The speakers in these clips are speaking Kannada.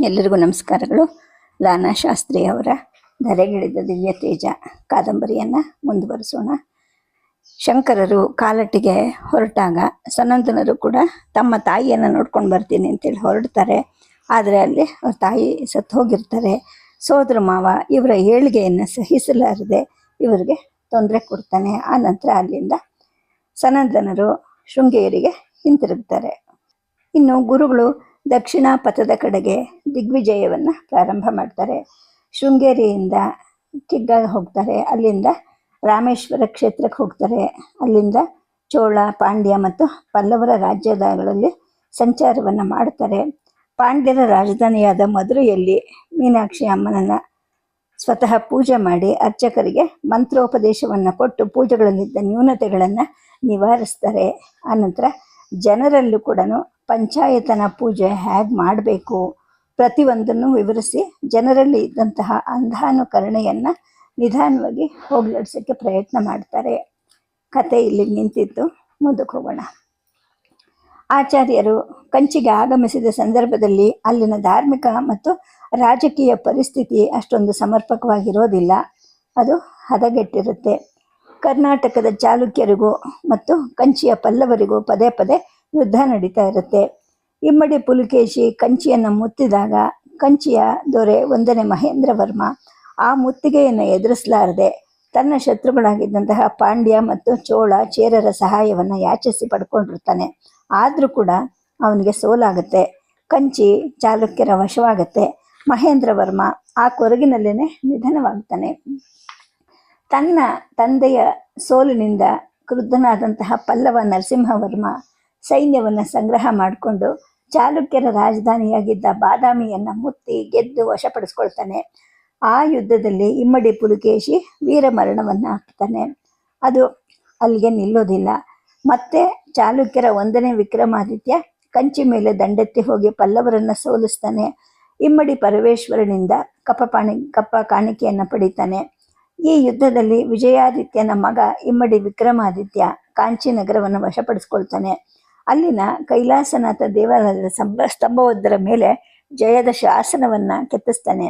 ಎಲ್ಲರಿಗೂ ನಮಸ್ಕಾರಗಳು. ಲಾನಾ ಶಾಸ್ತ್ರಿ ಅವರ ಧರೆಗಿಳಿದ ದಿವ್ಯ ತೇಜ ಕಾದಂಬರಿಯನ್ನು ಮುಂದುವರಿಸೋಣ. ಶಂಕರರು ಕಾಲಟ್ಟಿಗೆ ಹೊರಟಾಗ ಸನಂದನರು ಕೂಡ ತಮ್ಮ ತಾಯಿಯನ್ನು ನೋಡ್ಕೊಂಡು ಬರ್ತೀನಿ ಅಂತೇಳಿ ಹೊರಡ್ತಾರೆ. ಆದರೆ ಅಲ್ಲಿ ಅವ್ರ ತಾಯಿ ಸತ್ತು ಹೋಗಿರ್ತಾರೆ. ಸೋದರ ಮಾವ ಇವರ ಏಳಿಗೆಯನ್ನು ಸಹಿಸಲಾರದೆ ಇವರಿಗೆ ತೊಂದರೆ ಕೊಡ್ತಾನೆ. ಆ ನಂತರ ಅಲ್ಲಿಂದ ಸನಂದನರು ಶೃಂಗೇರಿಗೆ ಹಿಂತಿರುಗ್ತಾರೆ. ಇನ್ನು ಗುರುಗಳು ದಕ್ಷಿಣ ಪಥದ ಕಡೆಗೆ ದಿಗ್ವಿಜಯವನ್ನು ಪ್ರಾರಂಭ ಮಾಡ್ತಾರೆ. ಶೃಂಗೇರಿಯಿಂದ ಕಿಗ್ಗ ಹೋಗ್ತಾರೆ, ಅಲ್ಲಿಂದ ರಾಮೇಶ್ವರ ಕ್ಷೇತ್ರಕ್ಕೆ ಹೋಗ್ತಾರೆ, ಅಲ್ಲಿಂದ ಚೋಳ, ಪಾಂಡ್ಯ ಮತ್ತು ಪಲ್ಲವರ ರಾಜ್ಯಗಳಲ್ಲಿ ಸಂಚಾರವನ್ನು ಮಾಡ್ತಾರೆ. ಪಾಂಡ್ಯರ ರಾಜಧಾನಿಯಾದ ಮಧುರೆಯಲ್ಲಿ ಮೀನಾಕ್ಷಿ ಅಮ್ಮನನ್ನು ಸ್ವತಃ ಪೂಜೆ ಮಾಡಿ ಅರ್ಚಕರಿಗೆ ಮಂತ್ರೋಪದೇಶವನ್ನು ಕೊಟ್ಟು ಪೂಜೆಗಳಲ್ಲಿದ್ದ ನ್ಯೂನತೆಗಳನ್ನು ನಿವಾರಿಸ್ತಾರೆ. ಆನಂತರ ಜನರಲ್ಲೂ ಕೂಡ ಪಂಚಾಯತನ ಪೂಜೆ ಹೇಗೆ ಮಾಡಬೇಕು ಪ್ರತಿಯೊಂದನ್ನು ವಿವರಿಸಿ ಜನರಲ್ಲಿ ಇದ್ದಂತಹ ಅಂಧಾನುಕರಣೆಯನ್ನು ನಿಧಾನವಾಗಿ ಹೋಗಲಾಡಿಸೋಕ್ಕೆ ಪ್ರಯತ್ನ ಮಾಡ್ತಾರೆ. ಕತೆ ಇಲ್ಲಿ ನಿಂತಿದ್ದು, ಮುಂದಕ್ಕೆ ಹೋಗೋಣ. ಆಚಾರ್ಯರು ಕಂಚಿಗೆ ಆಗಮಿಸಿದ ಸಂದರ್ಭದಲ್ಲಿ ಅಲ್ಲಿನ ಧಾರ್ಮಿಕ ಮತ್ತು ರಾಜಕೀಯ ಪರಿಸ್ಥಿತಿ ಅಷ್ಟೊಂದು ಸಮರ್ಪಕವಾಗಿರೋದಿಲ್ಲ, ಅದು ಹದಗೆಟ್ಟಿರುತ್ತೆ. ಕರ್ನಾಟಕದ ಚಾಲುಕ್ಯರಿಗೂ ಮತ್ತು ಕಂಚಿಯ ಪಲ್ಲವರಿಗೂ ಪದೇ ಪದೇ ಯುದ್ಧ ನಡೀತಾ ಇರುತ್ತೆ. ಇಮ್ಮಡಿ ಪುಲಕೇಶಿ ಕಂಚಿಯನ್ನು ಮುತ್ತಿದಾಗ ಕಂಚಿಯ ದೊರೆ 1ನೇ ಮಹೇಂದ್ರ ವರ್ಮ ಆ ಮುತ್ತಿಗೆಯನ್ನು ಎದುರಿಸಲಾರದೆ ತನ್ನ ಶತ್ರುಗಳಾಗಿದ್ದಂತಹ ಪಾಂಡ್ಯ ಮತ್ತು ಚೋಳ, ಚೇರರ ಸಹಾಯವನ್ನು ಯಾಚಿಸಿ ಪಡ್ಕೊಂಡಿರ್ತಾನೆ. ಆದರೂ ಕೂಡ ಅವನಿಗೆ ಸೋಲಾಗುತ್ತೆ. ಕಂಚಿ ಚಾಲುಕ್ಯರ ವಶವಾಗುತ್ತೆ. ಮಹೇಂದ್ರ ವರ್ಮ ಆ ಕೊರಗಿನಲ್ಲೇ ನಿಧನವಾಗ್ತಾನೆ. ತನ್ನ ತಂದೆಯ ಸೋಲಿನಿಂದ ಕ್ರುದ್ಧನಾದಂತಹ ಪಲ್ಲವ ನರಸಿಂಹವರ್ಮ ಸೈನ್ಯವನ್ನು ಸಂಗ್ರಹ ಮಾಡಿಕೊಂಡು ಚಾಲುಕ್ಯರ ರಾಜಧಾನಿಯಾಗಿದ್ದ ಬಾದಾಮಿಯನ್ನು ಮುತ್ತಿ ಗೆದ್ದು ವಶಪಡಿಸ್ಕೊಳ್ತಾನೆ. ಆ ಯುದ್ಧದಲ್ಲಿ ಇಮ್ಮಡಿ ಪುಲಕೇಶಿ ವೀರ ಮರಣವನ್ನು ಹಾಕ್ತಾನೆ. ಅದು ಅಲ್ಲಿಗೆ ನಿಲ್ಲೋದಿಲ್ಲ. ಮತ್ತೆ ಚಾಲುಕ್ಯರ 1ನೇ ವಿಕ್ರಮಾದಿತ್ಯ ಕಂಚಿ ಮೇಲೆ ದಂಡೆತ್ತಿ ಹೋಗಿ ಪಲ್ಲವರನ್ನು ಸೋಲಿಸ್ತಾನೆ. ಇಮ್ಮಡಿ ಪರಮೇಶ್ವರನಿಂದ ಕಪ್ಪ ಕಾಣಿಕೆಯನ್ನು ಪಡಿತಾನೆ. ಈ ಯುದ್ಧದಲ್ಲಿ ವಿಜಯಾದಿತ್ಯನ ಮಗ ಇಮ್ಮಡಿ ವಿಕ್ರಮಾದಿತ್ಯ ಕಾಂಚಿ ನಗರವನ್ನು ವಶಪಡಿಸ್ಕೊಳ್ತಾನೆ. ಅಲ್ಲಿನ ಕೈಲಾಸನಾಥ ದೇವಾಲಯದ ಸ್ತಂಭವೊಂದರ ಮೇಲೆ ಜಯದ ಶಾಸನವನ್ನು ಕೆತ್ತಿಸ್ತಾನೆ.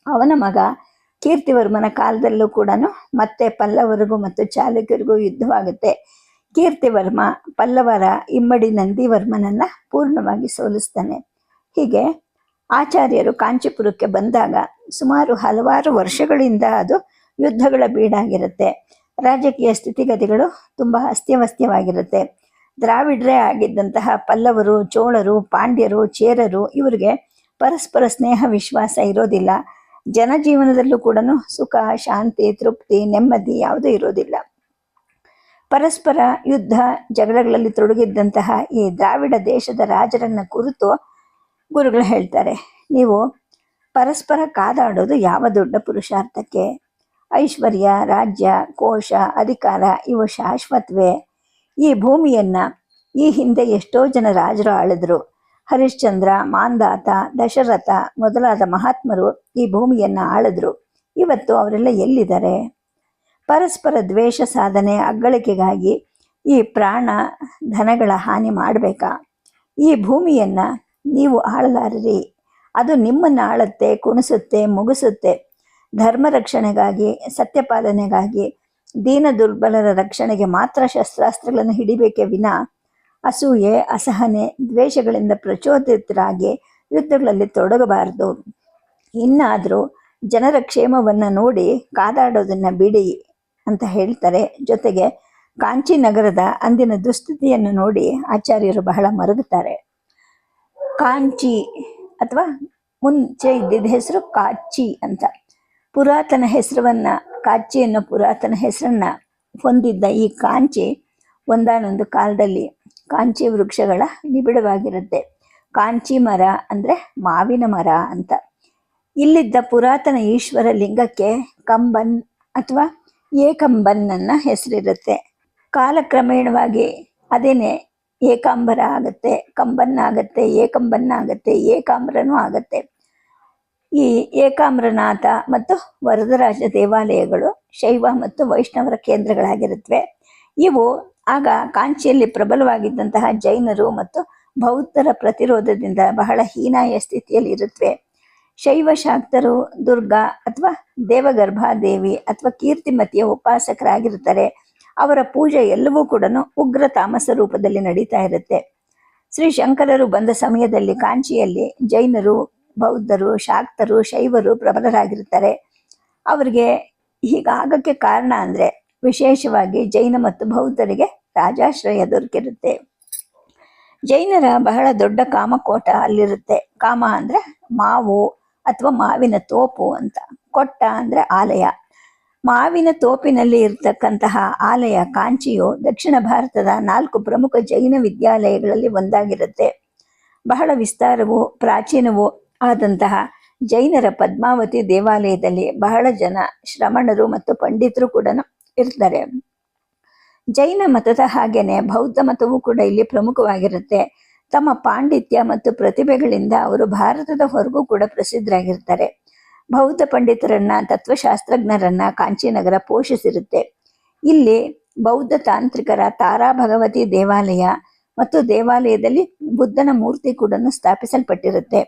ಅವನ ಮಗ ಕೀರ್ತಿವರ್ಮನ ಕಾಲದಲ್ಲೂ ಕೂಡ ಮತ್ತೆ ಪಲ್ಲವರಿಗೂ ಮತ್ತು ಚಾಲುಕ್ಯರಿಗೂ ಯುದ್ಧವಾಗುತ್ತೆ. ಕೀರ್ತಿವರ್ಮ ಪಲ್ಲವರ ಇಮ್ಮಡಿ ನಂದಿವರ್ಮನನ್ನು ಪೂರ್ಣವಾಗಿ ಸೋಲಿಸ್ತಾನೆ. ಹೀಗೆ ಆಚಾರ್ಯರು ಕಾಂಚೀಪುರಕ್ಕೆ ಬಂದಾಗ ಸುಮಾರು ಹಲವಾರು ವರ್ಷಗಳಿಂದ ಅದು ಯುದ್ಧಗಳ ಬೀಡಾಗಿರುತ್ತೆ. ರಾಜಕೀಯ ಸ್ಥಿತಿಗತಿಗಳು ತುಂಬ ಅಸ್ತವ್ಯಸ್ತವಾಗಿರುತ್ತೆ. ದ್ರಾವಿಡರೇ ಆಗಿದ್ದಂತಹ ಪಲ್ಲವರು, ಚೋಳರು, ಪಾಂಡ್ಯರು, ಚೇರರು ಇವರಿಗೆ ಪರಸ್ಪರ ಸ್ನೇಹ ವಿಶ್ವಾಸ ಇರೋದಿಲ್ಲ. ಜನಜೀವನದಲ್ಲೂ ಕೂಡ ಸುಖ, ಶಾಂತಿ, ತೃಪ್ತಿ, ನೆಮ್ಮದಿ ಯಾವುದೂ ಇರೋದಿಲ್ಲ. ಪರಸ್ಪರ ಯುದ್ಧ ಜಗಳಗಳಲ್ಲಿ ತೊಡಗಿದ್ದಂತಹ ಈ ದ್ರಾವಿಡ ದೇಶದ ರಾಜರನ್ನು ಕುರಿತು ಗುರುಗಳು ಹೇಳ್ತಾರೆ, ನೀವು ಪರಸ್ಪರ ಕಾದಾಡೋದು ಯಾವ ದೊಡ್ಡ ಪುರುಷಾರ್ಥಕ್ಕೆ? ಐಶ್ವರ್ಯ, ರಾಜ್ಯ, ಕೋಶ, ಅಧಿಕಾರ ಇವು ಶಾಶ್ವತವೇ? ಈ ಭೂಮಿಯನ್ನು ಈ ಹಿಂದೆ ಎಷ್ಟೋ ಜನ ರಾಜರು ಆಳಿದ್ರು. ಹರಿಶ್ಚಂದ್ರ, ಮಾಂಧಾತ, ದಶರಥ ಮೊದಲಾದ ಮಹಾತ್ಮರು ಈ ಭೂಮಿಯನ್ನು ಆಳಿದ್ರು. ಇವತ್ತು ಅವರೆಲ್ಲ ಎಲ್ಲಿದ್ದಾರೆ? ಪರಸ್ಪರ ದ್ವೇಷ ಸಾಧನೆ, ಅಗ್ಗಳಿಕೆಗಾಗಿ ಈ ಪ್ರಾಣ ಧನಗಳ ಹಾನಿ ಮಾಡಬೇಕಾ? ಈ ಭೂಮಿಯನ್ನು ನೀವು ಆಳಲಾರಿರಿ. ಅದು ನಿಮ್ಮನ್ನು ಆಳುತ್ತೆ, ಕುಣಿಸುತ್ತೆ, ಮುಗಿಸುತ್ತೆ. ಧರ್ಮ ರಕ್ಷಣೆಗಾಗಿ, ಸತ್ಯಪಾಲನೆಗಾಗಿ, ದೀನ ದುರ್ಬಲರ ರಕ್ಷಣೆಗೆ ಮಾತ್ರ ಶಸ್ತ್ರಾಸ್ತ್ರಗಳನ್ನು ಹಿಡಿಬೇಕೇ ವಿನ ಅಸೂಯೆ, ಅಸಹನೆ, ದ್ವೇಷಗಳಿಂದ ಪ್ರಚೋದಿತರಾಗಿ ಯುದ್ಧಗಳಲ್ಲಿ ತೊಡಗಬಾರದು. ಇನ್ನಾದರೂ ಜನರ ಕ್ಷೇಮವನ್ನು ನೋಡಿ ಕಾದಾಡೋದನ್ನು ಬಿಡಿ ಅಂತ ಹೇಳ್ತಾರೆ. ಜೊತೆಗೆ ಕಾಂಚಿ ನಗರದ ಅಂದಿನ ದುಸ್ಥಿತಿಯನ್ನು ನೋಡಿ ಆಚಾರ್ಯರು ಬಹಳ ಮರುಗುತ್ತಾರೆ. ಕಾಂಚಿ ಅಥವಾ ಮುಂಚೆ ಇದ್ದಿದ್ದ ಹೆಸರು ಕಾಚಿ ಅಂತ, ಪುರಾತನ ಹೆಸರನ್ನು ಕಾಚಿ ಅನ್ನೋ ಪುರಾತನ ಹೆಸರನ್ನು ಹೊಂದಿದ್ದ ಈ ಕಾಂಚಿ ಒಂದಾನೊಂದು ಕಾಲದಲ್ಲಿ ಕಾಂಚಿ ವೃಕ್ಷಗಳ ನಿಬಿಡವಾಗಿರುತ್ತೆ. ಕಾಂಚಿ ಮರ ಅಂದರೆ ಮಾವಿನ ಮರ ಅಂತ. ಇಲ್ಲಿದ್ದ ಪುರಾತನ ಈಶ್ವರ ಲಿಂಗಕ್ಕೆ ಕಂಬನ್ ಅಥವಾ ಏಕಂಬನ್ ಅನ್ನೋ ಹೆಸರಿರುತ್ತೆ. ಕಾಲಕ್ರಮೇಣವಾಗಿ ಅದೇನೆ ಏಕಾಂಬರ ಆಗುತ್ತೆ, ಕಂಬನ್ನ ಆಗುತ್ತೆ, ಏಕಂಬನ್ನ ಆಗುತ್ತೆ, ಏಕಾಂಬರನೂ ಆಗುತ್ತೆ. ಈ ಏಕಾಮ್ರನಾಥ ಮತ್ತು ವರದರಾಜ ದೇವಾಲಯಗಳು ಶೈವ ಮತ್ತು ವೈಷ್ಣವರ ಕೇಂದ್ರಗಳಾಗಿರುತ್ತವೆ. ಇವು ಆಗ ಕಾಂಚಿಯಲ್ಲಿ ಪ್ರಬಲವಾಗಿದ್ದಂತಹ ಜೈನರು ಮತ್ತು ಬೌದ್ಧರ ಪ್ರತಿರೋಧದಿಂದ ಬಹಳ ಹೀನಾಯ ಸ್ಥಿತಿಯಲ್ಲಿ ಇರುತ್ತವೆ. ಶೈವ ಶಾಕ್ತರು ದುರ್ಗಾ ಅಥವಾ ದೇವಗರ್ಭಾದೇವಿ ಅಥವಾ ಕೀರ್ತಿಮತಿಯ ಉಪಾಸಕರಾಗಿರ್ತಾರೆ. ಅವರ ಪೂಜೆ ಎಲ್ಲವೂ ಕೂಡ ಉಗ್ರ ತಾಮಸ ರೂಪದಲ್ಲಿ ನಡೀತಾ ಇರುತ್ತೆ. ಶ್ರೀ ಶಂಕರರು ಬಂದ ಸಮಯದಲ್ಲಿ ಕಾಂಚಿಯಲ್ಲಿ ಜೈನರು, ಬೌದ್ಧರು, ಶಾಕ್ತರು, ಶೈವರು ಪ್ರಬಲರಾಗಿರ್ತಾರೆ. ಅವರಿಗೆ ಹೀಗಾಗಕ್ಕೆ ಕಾರಣ ಅಂದರೆ ವಿಶೇಷವಾಗಿ ಜೈನ ಮತ್ತು ಬೌದ್ಧರಿಗೆ ರಾಜಾಶ್ರಯ ದೊರಕಿರುತ್ತೆ. ಜೈನರ ಬಹಳ ದೊಡ್ಡ ಕಾಮಕೋಟ ಅಲ್ಲಿರುತ್ತೆ. ಕಾಮ ಅಂದರೆ ಮಾವು ಅಥವಾ ಮಾವಿನ ತೋಪು ಅಂತ, ಕೊಟ್ಟ ಅಂದರೆ ಆಲಯ. ಮಾವಿನ ತೋಪಿನಲ್ಲಿ ಇರ್ತಕ್ಕಂತಹ ಆಲಯ ಕಾಂಚಿಯು ದಕ್ಷಿಣ ಭಾರತದ 4 ಪ್ರಮುಖ ಜೈನ ವಿದ್ಯಾಲಯಗಳಲ್ಲಿ ಒಂದಾಗಿರುತ್ತೆ. ಬಹಳ ವಿಸ್ತಾರವೂ ಪ್ರಾಚೀನವೂ ಆದಂತಹ ಜೈನರ ಪದ್ಮಾವತಿ ದೇವಾಲಯದಲ್ಲಿ ಬಹಳ ಜನ ಶ್ರಮಣರು ಮತ್ತು ಪಂಡಿತರು ಕೂಡ ಇರ್ತಾರೆ. ಜೈನ ಮತದ ಹಾಗೇನೆ ಬೌದ್ಧ ಮತವೂ ಕೂಡ ಇಲ್ಲಿ ಪ್ರಮುಖವಾಗಿರುತ್ತೆ. ತಮ್ಮ ಪಾಂಡಿತ್ಯ ಮತ್ತು ಪ್ರತಿಭೆಗಳಿಂದ ಅವರು ಭಾರತದ ಹೊರಗೂ ಕೂಡ ಪ್ರಸಿದ್ಧರಾಗಿರ್ತಾರೆ. ಬೌದ್ಧ ಪಂಡಿತರನ್ನ, ತತ್ವಶಾಸ್ತ್ರಜ್ಞರನ್ನ ಕಾಂಚೀನಗರ ಪೋಷಿಸಿರುತ್ತೆ. ಇಲ್ಲಿ ಬೌದ್ಧ ತಾಂತ್ರಿಕರ ತಾರಾ ಭಗವತಿ ದೇವಾಲಯ ಮತ್ತು ದೇವಾಲಯದಲ್ಲಿ ಬುದ್ಧನ ಮೂರ್ತಿ ಕೂಡ ಸ್ಥಾಪಿಸಲ್ಪಟ್ಟಿರುತ್ತೆ.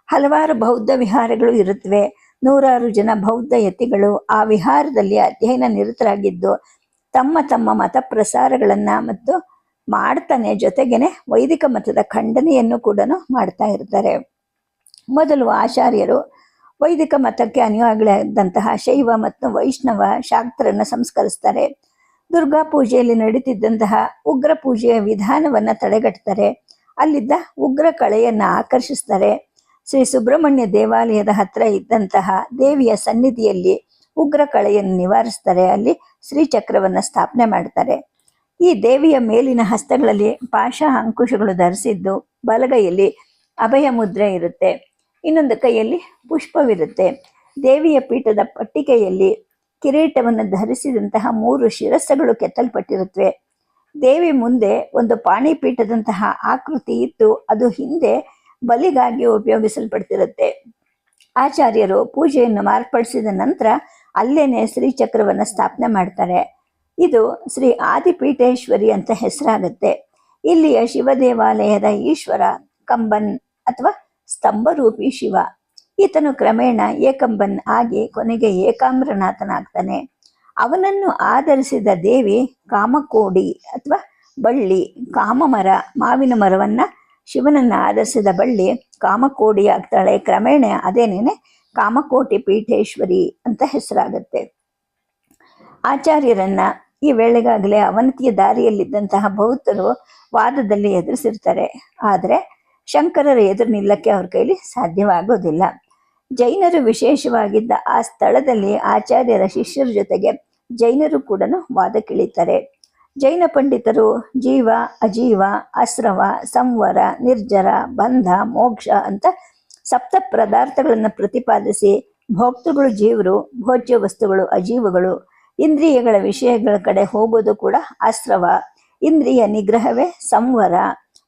ಹಲವಾರು ಬೌದ್ಧ ವಿಹಾರಗಳು ಇರುತ್ತವೆ. 100 ಜನ ಬೌದ್ಧ ಯತಿಗಳು ಆ ವಿಹಾರದಲ್ಲಿ ಅಧ್ಯಯನ ನಿರತರಾಗಿದ್ದು ತಮ್ಮ ತಮ್ಮ ಮತ ಪ್ರಸಾರಗಳನ್ನ ಮತ್ತು ಮಾಡ್ತಾನೆ, ಜೊತೆಗೇನೆ ವೈದಿಕ ಮತದ ಖಂಡನೆಯನ್ನು ಕೂಡ ಮಾಡ್ತಾ ಇರ್ತಾರೆ. ಮೊದಲು ಆಚಾರ್ಯರು ವೈದಿಕ ಮತಕ್ಕೆ ಅನುಯಾಯಿಗಳಾದಂತಹ ಶೈವ ಮತ್ತು ವೈಷ್ಣವ ಶಾಕ್ತರನ್ನು ಸಂಸ್ಕರಿಸ್ತಾರೆ. ದುರ್ಗಾ ಪೂಜೆಯಲ್ಲಿ ನಡೀತಿದ್ದಂತಹ ಉಗ್ರ ಪೂಜೆಯ ವಿಧಾನವನ್ನು ತಡೆಗಟ್ತಾರೆ. ಅಲ್ಲಿದ್ದ ಉಗ್ರ ಕಳೆಯನ್ನು ಆಕರ್ಷಿಸ್ತಾರೆ. ಶ್ರೀ ಸುಬ್ರಹ್ಮಣ್ಯ ದೇವಾಲಯದ ಹತ್ರ ಇದ್ದಂತಹ ದೇವಿಯ ಸನ್ನಿಧಿಯಲ್ಲಿ ಉಗ್ರ ಕಳೆಯನ್ನು ನಿವಾರಿಸ್ತಾರೆ. ಅಲ್ಲಿ ಶ್ರೀಚಕ್ರವನ್ನು ಸ್ಥಾಪನೆ ಮಾಡ್ತಾರೆ. ಈ ದೇವಿಯ ಮೇಲಿನ ಹಸ್ತಗಳಲ್ಲಿ ಪಾಶ ಅಂಕುಶಗಳು ಧರಿಸಿದ್ದು, ಬಲಗೈಯಲ್ಲಿ ಅಭಯ ಮುದ್ರೆ ಇರುತ್ತೆ, ಇನ್ನೊಂದು ಕೈಯಲ್ಲಿ ಪುಷ್ಪವಿರುತ್ತೆ. ದೇವಿಯ ಪೀಠದ ಪಟ್ಟಿಕೆಯಲ್ಲಿ ಕಿರೀಟವನ್ನು ಧರಿಸಿದಂತಹ 3 ಶಿರಸ್ಸುಗಳು ಕೆತ್ತಲ್ಪಟ್ಟಿರುತ್ತವೆ. ದೇವಿ ಮುಂದೆ ಒಂದು ಪಾಣಿಪೀಠದಂತಹ ಆಕೃತಿ ಇದ್ದು ಅದು ಹಿಂದೆ ಬಲಿಗಾಗಿ ಉಪಯೋಗಿಸಲ್ಪಡ್ತಿರುತ್ತೆ. ಆಚಾರ್ಯರು ಪೂಜೆಯನ್ನು ಮಾರ್ಪಡಿಸಿದ ನಂತರ ಅಲ್ಲೇನೆ ಶ್ರೀಚಕ್ರವನ್ನು ಸ್ಥಾಪನೆ ಮಾಡ್ತಾರೆ. ಇದು ಶ್ರೀ ಆದಿಪೀಠೇಶ್ವರಿ ಅಂತ ಹೆಸರಾಗುತ್ತೆ. ಇಲ್ಲಿಯ ಶಿವ ದೇವಾಲಯದ ಈಶ್ವರ ಕಂಬನ್ ಅಥವಾ ಸ್ತಂಭರೂಪಿ ಶಿವ. ಈತನು ಕ್ರಮೇಣ ಏಕಂಬನ್ ಆಗಿ ಕೊನೆಗೆ ಏಕಾಮ್ರನಾಥನಾಗ್ತಾನೆ. ಅವನನ್ನು ಆಧರಿಸಿದ ದೇವಿ ಕಾಮಕೋಡಿ ಅಥವಾ ಬಳ್ಳಿ, ಕಾಮಮರ, ಮಾವಿನ ಮರವನ್ನ ಶಿವನನ್ನು ಆಧರಿಸಿದ ಬಳ್ಳಿ ಕಾಮಕೋಡಿ ಆಗ್ತಾಳೆ. ಕ್ರಮೇಣ ಅದೇನೇನೆ ಕಾಮಕೋಟಿ ಪೀಠೇಶ್ವರಿ ಅಂತ ಹೆಸರಾಗತ್ತೆ. ಆಚಾರ್ಯರನ್ನ ಈ ವೇಳೆಗಾಗಲೇ ಅವನತಿಯ ದಾರಿಯಲ್ಲಿದ್ದಂತಹ ಬೌದ್ಧರು ವಾದದಲ್ಲಿ ಎದುರಿಸಿರ್ತಾರೆ. ಆದರೆ ಶಂಕರರ ಎದುರು ನಿಲ್ಲಕ್ಕೆ ಅವ್ರ ಕೈಲಿ ಸಾಧ್ಯವಾಗೋದಿಲ್ಲ. ಜೈನರು ವಿಶೇಷವಾಗಿದ್ದ ಆ ಸ್ಥಳದಲ್ಲಿ ಆಚಾರ್ಯರ ಶಿಷ್ಯರ ಜೊತೆಗೆ ಜೈನರು ಕೂಡ ವಾದಕ್ಕಿಳಿತಾರೆ. ಜೈನ ಪಂಡಿತರು ಜೀವ, ಅಜೀವ, ಅಸ್ರವ, ಸಂವರ, ನಿರ್ಜರ, ಬಂಧ, ಮೋಕ್ಷ ಅಂತ 7 ಪದಾರ್ಥಗಳನ್ನು ಪ್ರತಿಪಾದಿಸಿ ಭೋಕ್ತೃಗಳು ಜೀವರು, ಭೋಜ್ಯ ವಸ್ತುಗಳು ಅಜೀವಗಳು, ಇಂದ್ರಿಯಗಳ ವಿಷಯಗಳ ಕಡೆ ಹೋಗೋದು ಕೂಡ ಆಸ್ರವ, ಇಂದ್ರಿಯ ನಿಗ್ರಹವೇ ಸಂವರ,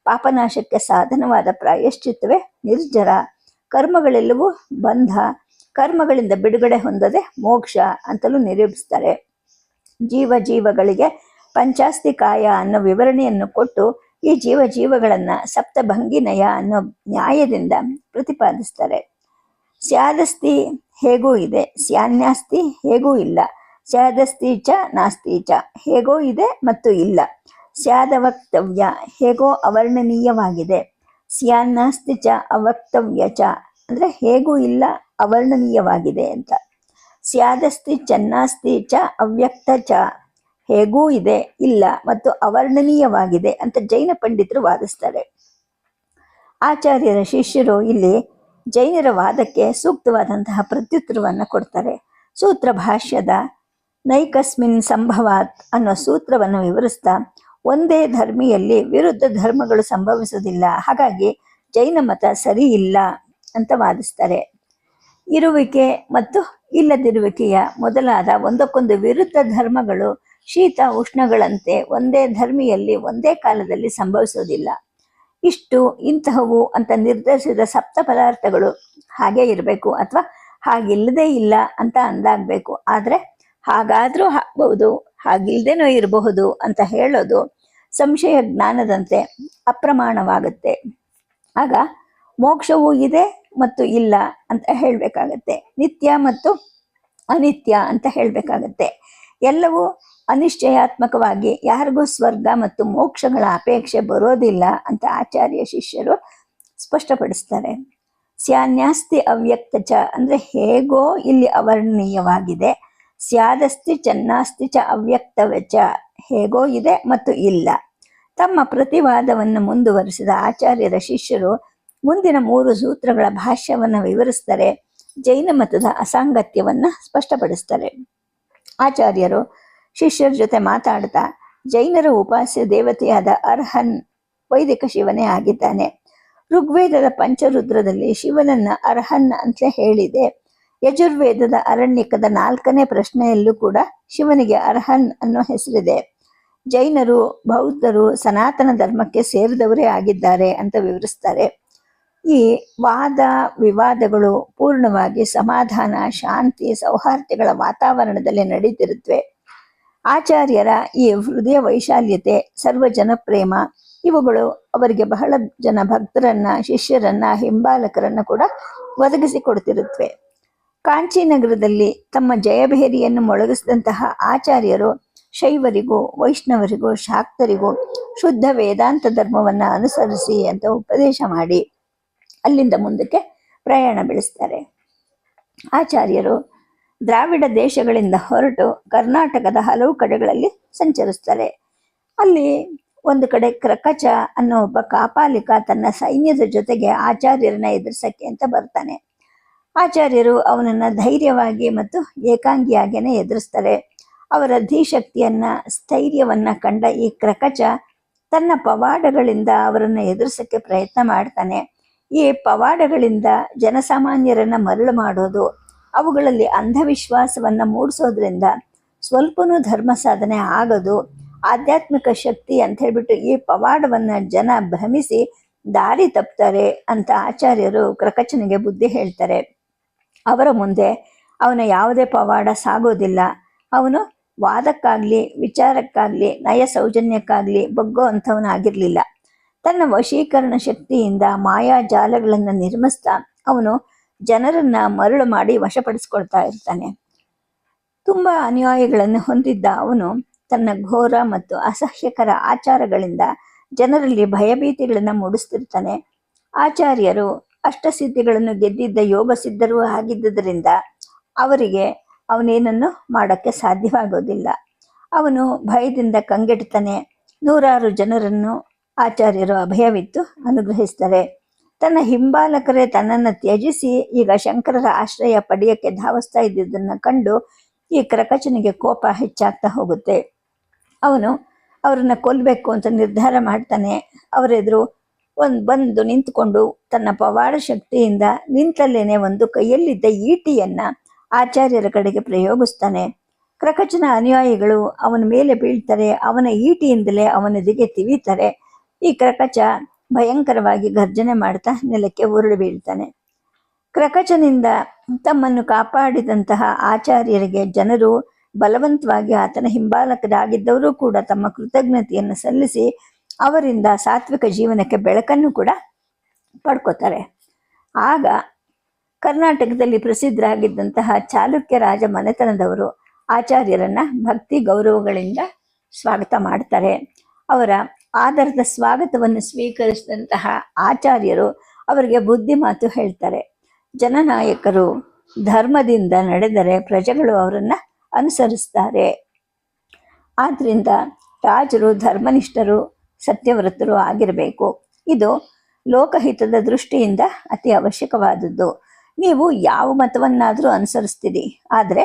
ಪಾಪನಾಶಕ್ಕೆ ಸಾಧನವಾದ ಪ್ರಾಯಶ್ಚಿತ್ತವೇ ನಿರ್ಜರ, ಕರ್ಮಗಳೆಲ್ಲವೂ ಬಂಧ, ಕರ್ಮಗಳಿಂದ ಬಿಡುಗಡೆ ಹೊಂದದೆ ಮೋಕ್ಷ ಅಂತಲೂ ನಿರೂಪಿಸ್ತಾರೆ. ಜೀವಗಳಿಗೆ ಪಂಚಾಸ್ತಿಕಾಯ ಅನ್ನೋ ವಿವರಣೆಯನ್ನು ಕೊಟ್ಟು ಈ ಜೀವಗಳನ್ನು ಸಪ್ತಭಂಗಿನಯ ಅನ್ನೋ ನ್ಯಾಯದಿಂದ ಪ್ರತಿಪಾದಿಸ್ತಾರೆ. ಸ್ಯಾದಸ್ತಿ ಹೇಗೂ ಇದೆ, ಸ್ಯಾನ್ಯಾಸ್ತಿ ಹೇಗೂ ಇಲ್ಲ, ಸ್ಯಾದಸ್ತಿ ಚ ನಾಸ್ತಿ ಚ ಹೇಗೋ ಇದೆ ಮತ್ತು ಇಲ್ಲ, ಸ್ಯಾದವಕ್ತವ್ಯ ಹೇಗೋ ಅವರ್ಣನೀಯವಾಗಿದೆ, ಸ್ಯಾನ್ನಾಸ್ತಿ ಚ ಅವಕ್ತವ್ಯ ಚ ಅಂದರೆ ಹೇಗೂ ಇಲ್ಲ ಅವರ್ಣನೀಯವಾಗಿದೆ ಅಂತ, ಸ್ಯಾದಸ್ತಿ ಚನ್ನಾಸ್ತಿ ಚ ಅವ್ಯಕ್ತ ಚ ಹೇಗೂ ಇದೆ ಇಲ್ಲ ಮತ್ತು ಅವರ್ಣನೀಯವಾಗಿದೆ ಅಂತ ಜೈನ ಪಂಡಿತರು ವಾದಿಸ್ತಾರೆ. ಆಚಾರ್ಯರ ಶಿಷ್ಯರು ಇಲ್ಲಿ ಜೈನರ ವಾದಕ್ಕೆ ಸೂಕ್ತವಾದಂತಹ ಪ್ರತ್ಯುತ್ತರವನ್ನು ಕೊಡ್ತಾರೆ. ಸೂತ್ರ ಭಾಷ್ಯದ ನೈಕಸ್ಮಿನ್ ಸಂಭವಾತ್ ಅನ್ನೋ ಸೂತ್ರವನ್ನು ವಿವರಿಸ್ತಾ ಒಂದೇ ಧರ್ಮಿಯಲ್ಲಿ ವಿರುದ್ಧ ಧರ್ಮಗಳು ಸಂಭವಿಸುವುದಿಲ್ಲ, ಹಾಗಾಗಿ ಜೈನ ಮತ ಸರಿ ಇಲ್ಲ ಅಂತ ವಾದಿಸ್ತಾರೆ. ಇರುವಿಕೆ ಮತ್ತು ಇಲ್ಲದಿರುವಿಕೆಯ ಮೊದಲಾದ ಒಂದಕ್ಕೊಂದು ವಿರುದ್ಧ ಧರ್ಮಗಳು ಶೀತ ಉಷ್ಣಗಳಂತೆ ಒಂದೇ ಧರ್ಮಿಯಲ್ಲಿ ಒಂದೇ ಕಾಲದಲ್ಲಿ ಸಂಭವಿಸೋದಿಲ್ಲ. ಇಷ್ಟು ಇಂತಹವು ಅಂತ ನಿರ್ಧರಿಸಿದ 7 ಪದಾರ್ಥಗಳು ಹಾಗೇ ಇರಬೇಕು ಅಥವಾ ಹಾಗಿಲ್ಲದೇ ಇಲ್ಲ ಅಂತ ಅಂದಾಗಬೇಕು. ಆದರೆ ಹಾಗಾದರೂ ಆಗ್ಬಹುದು, ಹಾಗಿಲ್ದೇನೋ ಇರಬಹುದು ಅಂತ ಹೇಳೋದು ಸಂಶಯ ಜ್ಞಾನದಂತೆ ಅಪ್ರಮಾಣವಾಗುತ್ತೆ. ಆಗ ಮೋಕ್ಷವೂ ಇದೆ ಮತ್ತು ಇಲ್ಲ ಅಂತ ಹೇಳಬೇಕಾಗತ್ತೆ, ನಿತ್ಯ ಮತ್ತು ಅನಿತ್ಯ ಅಂತ ಹೇಳಬೇಕಾಗತ್ತೆ. ಎಲ್ಲವೂ ಅನಿಶ್ಚಯಾತ್ಮಕವಾಗಿ ಯಾರಿಗೂ ಸ್ವರ್ಗ ಮತ್ತು ಮೋಕ್ಷಗಳ ಅಪೇಕ್ಷೆ ಬರೋದಿಲ್ಲ ಅಂತ ಆಚಾರ್ಯ ಶಿಷ್ಯರು ಸ್ಪಷ್ಟಪಡಿಸ್ತಾರೆ. ಸ್ಯಾನ್ಯಾಸ್ತಿ ಅವ್ಯಕ್ತ ಚ ಅಂದರೆ ಹೇಗೋ ಇಲ್ಲಿ ಅವರ್ಣೀಯವಾಗಿದೆ, ಸ್ಯಾದಸ್ತಿ ಚೆನ್ನಾಸ್ತಿ ಚ ಅವ್ಯಕ್ತವಚ, ಹೇಗೋ ಇದೆ ಮತ್ತು ಇಲ್ಲ. ತಮ್ಮ ಪ್ರತಿವಾದವನ್ನು ಮುಂದುವರಿಸಿದ ಆಚಾರ್ಯರ ಶಿಷ್ಯರು ಮುಂದಿನ 3 ಸೂತ್ರಗಳ ಭಾಷ್ಯವನ್ನು ವಿವರಿಸ್ತಾರೆ, ಜೈನ ಮತದ ಅಸಾಂಗತ್ಯವನ್ನು ಸ್ಪಷ್ಟಪಡಿಸ್ತಾರೆ. ಆಚಾರ್ಯರು ಶಿಷ್ಯರ ಜೊತೆ ಮಾತಾಡ್ತಾ, ಜೈನರ ಉಪಾಸ್ಯ ದೇವತೆಯಾದ ಅರ್ಹನ್ ವೈದಿಕ ಶಿವನೇ ಆಗಿದ್ದಾನೆ. ಋಗ್ವೇದದ ಪಂಚರುದ್ರದಲ್ಲಿ ಶಿವನನ್ನ ಅರ್ಹನ್ ಅಂತಲೇ ಹೇಳಿದೆ. ಯಜುರ್ವೇದದ ಅರಣ್ಯಕದ 4ನೇ ಪ್ರಶ್ನೆಯಲ್ಲೂ ಕೂಡ ಶಿವನಿಗೆ ಅರ್ಹನ್ ಅನ್ನೋ ಹೆಸರಿದೆ. ಜೈನರು ಬೌದ್ಧರು ಸನಾತನ ಧರ್ಮಕ್ಕೆ ಸೇರಿದವರೇ ಆಗಿದ್ದಾರೆ ಅಂತ ವಿವರಿಸ್ತಾರೆ. ಈ ವಾದ ವಿವಾದಗಳು ಪೂರ್ಣವಾಗಿ ಸಮಾಧಾನ, ಶಾಂತಿ, ಸೌಹಾರ್ದಗಳ ವಾತಾವರಣದಲ್ಲಿ ನಡೀತಿರುತ್ತವೆ. ಆಚಾರ್ಯರ ಈ ಹೃದಯ ವೈಶಾಲ್ಯತೆ, ಸರ್ವಜನಪ್ರೇಮ ಇವುಗಳು ಅವರಿಗೆ ಬಹಳ ಜನ ಭಕ್ತರನ್ನ, ಶಿಷ್ಯರನ್ನ, ಹಿಂಬಾಲಕರನ್ನ ಕೂಡ ಒದಗಿಸಿಕೊಡ್ತಿರುತ್ತವೆ. ಕಾಂಚಿ ನಗರದಲ್ಲಿ ತಮ್ಮ ಜಯಭೇರಿಯನ್ನು ಮೊಳಗಿಸಿದಂತಹ ಆಚಾರ್ಯರು ಶೈವರಿಗೂ ವೈಷ್ಣವರಿಗೂ ಶಾಕ್ತರಿಗೂ ಶುದ್ಧ ವೇದಾಂತ ಧರ್ಮವನ್ನು ಅನುಸರಿಸಿ ಅಂತ ಉಪದೇಶ ಮಾಡಿ ಅಲ್ಲಿಂದ ಮುಂದಕ್ಕೆ ಪ್ರಯಾಣ ಬೆಳೆಸ್ತಾರೆ. ಆಚಾರ್ಯರು ದ್ರಾವಿಡ ದೇಶಗಳಿಂದ ಹೊರಟು ಕರ್ನಾಟಕದ ಹಲವು ಕಡೆಗಳಲ್ಲಿ ಸಂಚರಿಸ್ತಾರೆ. ಅಲ್ಲಿ ಒಂದು ಕಡೆ ಕ್ರಕಚ ಅನ್ನೋ ಒಬ್ಬ ಕಾಪಾಲಿಕ ತನ್ನ ಸೈನ್ಯದ ಜೊತೆಗೆ ಆಚಾರ್ಯರನ್ನ ಎದುರಿಸಕ್ಕೆ ಅಂತ ಬರ್ತಾನೆ. ಆಚಾರ್ಯರು ಅವನನ್ನು ಧೈರ್ಯವಾಗಿ ಮತ್ತು ಏಕಾಂಗಿಯಾಗೇನೆ ಎದುರಿಸ್ತಾರೆ. ಅವರ ಧೀಶಕ್ತಿಯನ್ನ, ಸ್ಥೈರ್ಯವನ್ನ ಕಂಡ ಈ ಕ್ರಕಚ ತನ್ನ ಪವಾಡಗಳಿಂದ ಅವರನ್ನು ಎದುರಿಸಕ್ಕೆ ಪ್ರಯತ್ನ ಮಾಡ್ತಾನೆ. ಈ ಪವಾಡಗಳಿಂದ ಜನಸಾಮಾನ್ಯರನ್ನ ಮರಳು ಮಾಡೋದು, ಅವುಗಳಲ್ಲಿ ಅಂಧವಿಶ್ವಾಸವನ್ನ ಮೂಡಿಸೋದ್ರಿಂದ ಸ್ವಲ್ಪನೂ ಧರ್ಮ ಸಾಧನೆ ಆಗೋದು, ಆಧ್ಯಾತ್ಮಿಕ ಶಕ್ತಿ ಅಂತ ಹೇಳ್ಬಿಟ್ಟು ಈ ಪವಾಡವನ್ನ ಜನ ಭ್ರಮಿಸಿ ದಾರಿ ತಪ್ತಾರೆ ಅಂತ ಆಚಾರ್ಯರು ಕ್ರಕಚನಿಗೆ ಬುದ್ಧಿ ಹೇಳ್ತಾರೆ. ಅವರ ಮುಂದೆ ಅವನ ಯಾವುದೇ ಪವಾಡ ಸಾಗೋದಿಲ್ಲ. ಅವನು ವಾದಕ್ಕಾಗ್ಲಿ, ವಿಚಾರಕ್ಕಾಗ್ಲಿ, ನಯ ಸೌಜನ್ಯಕ್ಕಾಗ್ಲಿ ಬಗ್ಗೋ ಅಂಥವನಾಗಿರ್ಲಿಲ್ಲ. ತನ್ನ ವಶೀಕರಣ ಶಕ್ತಿಯಿಂದ ಮಾಯಾಜಾಲಗಳನ್ನು ನಿರ್ಮಿಸ್ತಾ ಅವನು ಜನರನ್ನ ಮರಳು ಮಾಡಿ ವಶಪಡಿಸ್ಕೊಳ್ತಾ ಇರ್ತಾನೆ. ತುಂಬಾ ಅನುಯಾಯಿಗಳನ್ನು ಹೊಂದಿದ್ದ ಅವನು ತನ್ನ ಘೋರ ಮತ್ತು ಅಸಹ್ಯಕರ ಆಚಾರಗಳಿಂದ ಜನರಲ್ಲಿ ಭಯಭೀತಿಗಳನ್ನು ಮೂಡಿಸ್ತಿರ್ತಾನೆ. ಆಚಾರ್ಯರು ಅಷ್ಟಸಿದ್ಧಿಗಳನ್ನು ಗೆದ್ದಿದ್ದ ಯೋಗ ಸಿದ್ಧರೂ ಆಗಿದ್ದರಿಂದ ಅವರಿಗೆ ಅವನೇನನ್ನು ಮಾಡೋಕ್ಕೆ ಸಾಧ್ಯವಾಗೋದಿಲ್ಲ. ಅವನು ಭಯದಿಂದ ಕಂಗೆಡ್ತಾನೆ. 100 ಜನರನ್ನು ಆಚಾರ್ಯರು ಅಭಯವಿತ್ತು ಅನುಗ್ರಹಿಸ್ತಾರೆ. ತನ್ನ ಹಿಂಬಾಲಕರೇ ತನ್ನನ್ನು ತ್ಯಜಿಸಿ ಈಗ ಶಂಕರರ ಆಶ್ರಯ ಪಡೆಯಕ್ಕೆ ಧಾವಿಸ್ತಾ ಇದ್ದಿದ್ದನ್ನು ಕಂಡು ಈ ಕ್ರಕಚನಿಗೆ ಕೋಪ ಹೆಚ್ಚಾಗ್ತಾ ಹೋಗುತ್ತೆ. ಅವನು ಅವರನ್ನು ಕೊಲ್ಲಬೇಕು ಅಂತ ನಿರ್ಧಾರ ಮಾಡ್ತಾನೆ. ಅವರೆದುರು ಬಂದು ನಿಂತ್ಕೊಂಡು ತನ್ನ ಪವಾಡ ಶಕ್ತಿಯಿಂದ ನಿಂತಲ್ಲೇನೆ ಒಂದು ಕೈಯಲ್ಲಿದ್ದ ಈಟಿಯನ್ನ ಆಚಾರ್ಯರ ಕಡೆಗೆ ಪ್ರಯೋಗಿಸ್ತಾನೆ. ಕ್ರಕಚನ ಅನುಯಾಯಿಗಳು ಅವನ ಮೇಲೆ ಬೀಳ್ತಾರೆ. ಅವನ ಈಟಿಯಿಂದಲೇ ಅವನದಿಗೆ ತಿವಿತಾರೆ. ಈ ಕ್ರಕಚ ಭಯಂಕರವಾಗಿ ಗರ್ಜನೆ ಮಾಡ್ತಾ ನೆಲಕ್ಕೆ ಉರುಳಿ ಬೀಳ್ತಾನೆ. ಕ್ರಕಚನಿಂದ ತಮ್ಮನ್ನು ಕಾಪಾಡಿದಂತಹ ಆಚಾರ್ಯರಿಗೆ ಜನರು ಬಲವಂತವಾಗಿ ಆತನ ಹಿಂಬಾಲಕರಾಗಿದ್ದವರು ಕೂಡ ತಮ್ಮ ಕೃತಜ್ಞತೆಯನ್ನು ಸಲ್ಲಿಸಿ ಅವರಿಂದ ಸಾತ್ವಿಕ ಜೀವನಕ್ಕೆ ಬೆಳಕನ್ನು ಕೂಡ ಪಡ್ಕೋತಾರೆ. ಆಗ ಕರ್ನಾಟಕದಲ್ಲಿ ಪ್ರಸಿದ್ಧರಾಗಿದ್ದಂತಹ ಚಾಲುಕ್ಯ ರಾಜ ಮನೆತನದವರು ಆಚಾರ್ಯರನ್ನ ಭಕ್ತಿ ಗೌರವಗಳಿಂದ ಸ್ವಾಗತ ಮಾಡ್ತಾರೆ. ಅವರ ಆದರದ ಸ್ವಾಗತವನ್ನು ಸ್ವೀಕರಿಸಿದಂತಹ ಆಚಾರ್ಯರು ಅವರಿಗೆ ಬುದ್ಧಿ ಮಾತು ಹೇಳ್ತಾರೆ. ಜನನಾಯಕರು ಧರ್ಮದಿಂದ ನಡೆದರೆ ಪ್ರಜೆಗಳು ಅವರನ್ನು ಅನುಸರಿಸ್ತಾರೆ. ಆದ್ದರಿಂದ ರಾಜರು ಧರ್ಮನಿಷ್ಠರು, ಸತ್ಯವ್ರತರು ಆಗಿರಬೇಕು. ಇದು ಲೋಕಹಿತದ ದೃಷ್ಟಿಯಿಂದ ಅತಿ ಅವಶ್ಯಕವಾದದ್ದು. ನೀವು ಯಾವ ಮತವನ್ನಾದರೂ ಅನುಸರಿಸ್ತೀರಿ, ಆದರೆ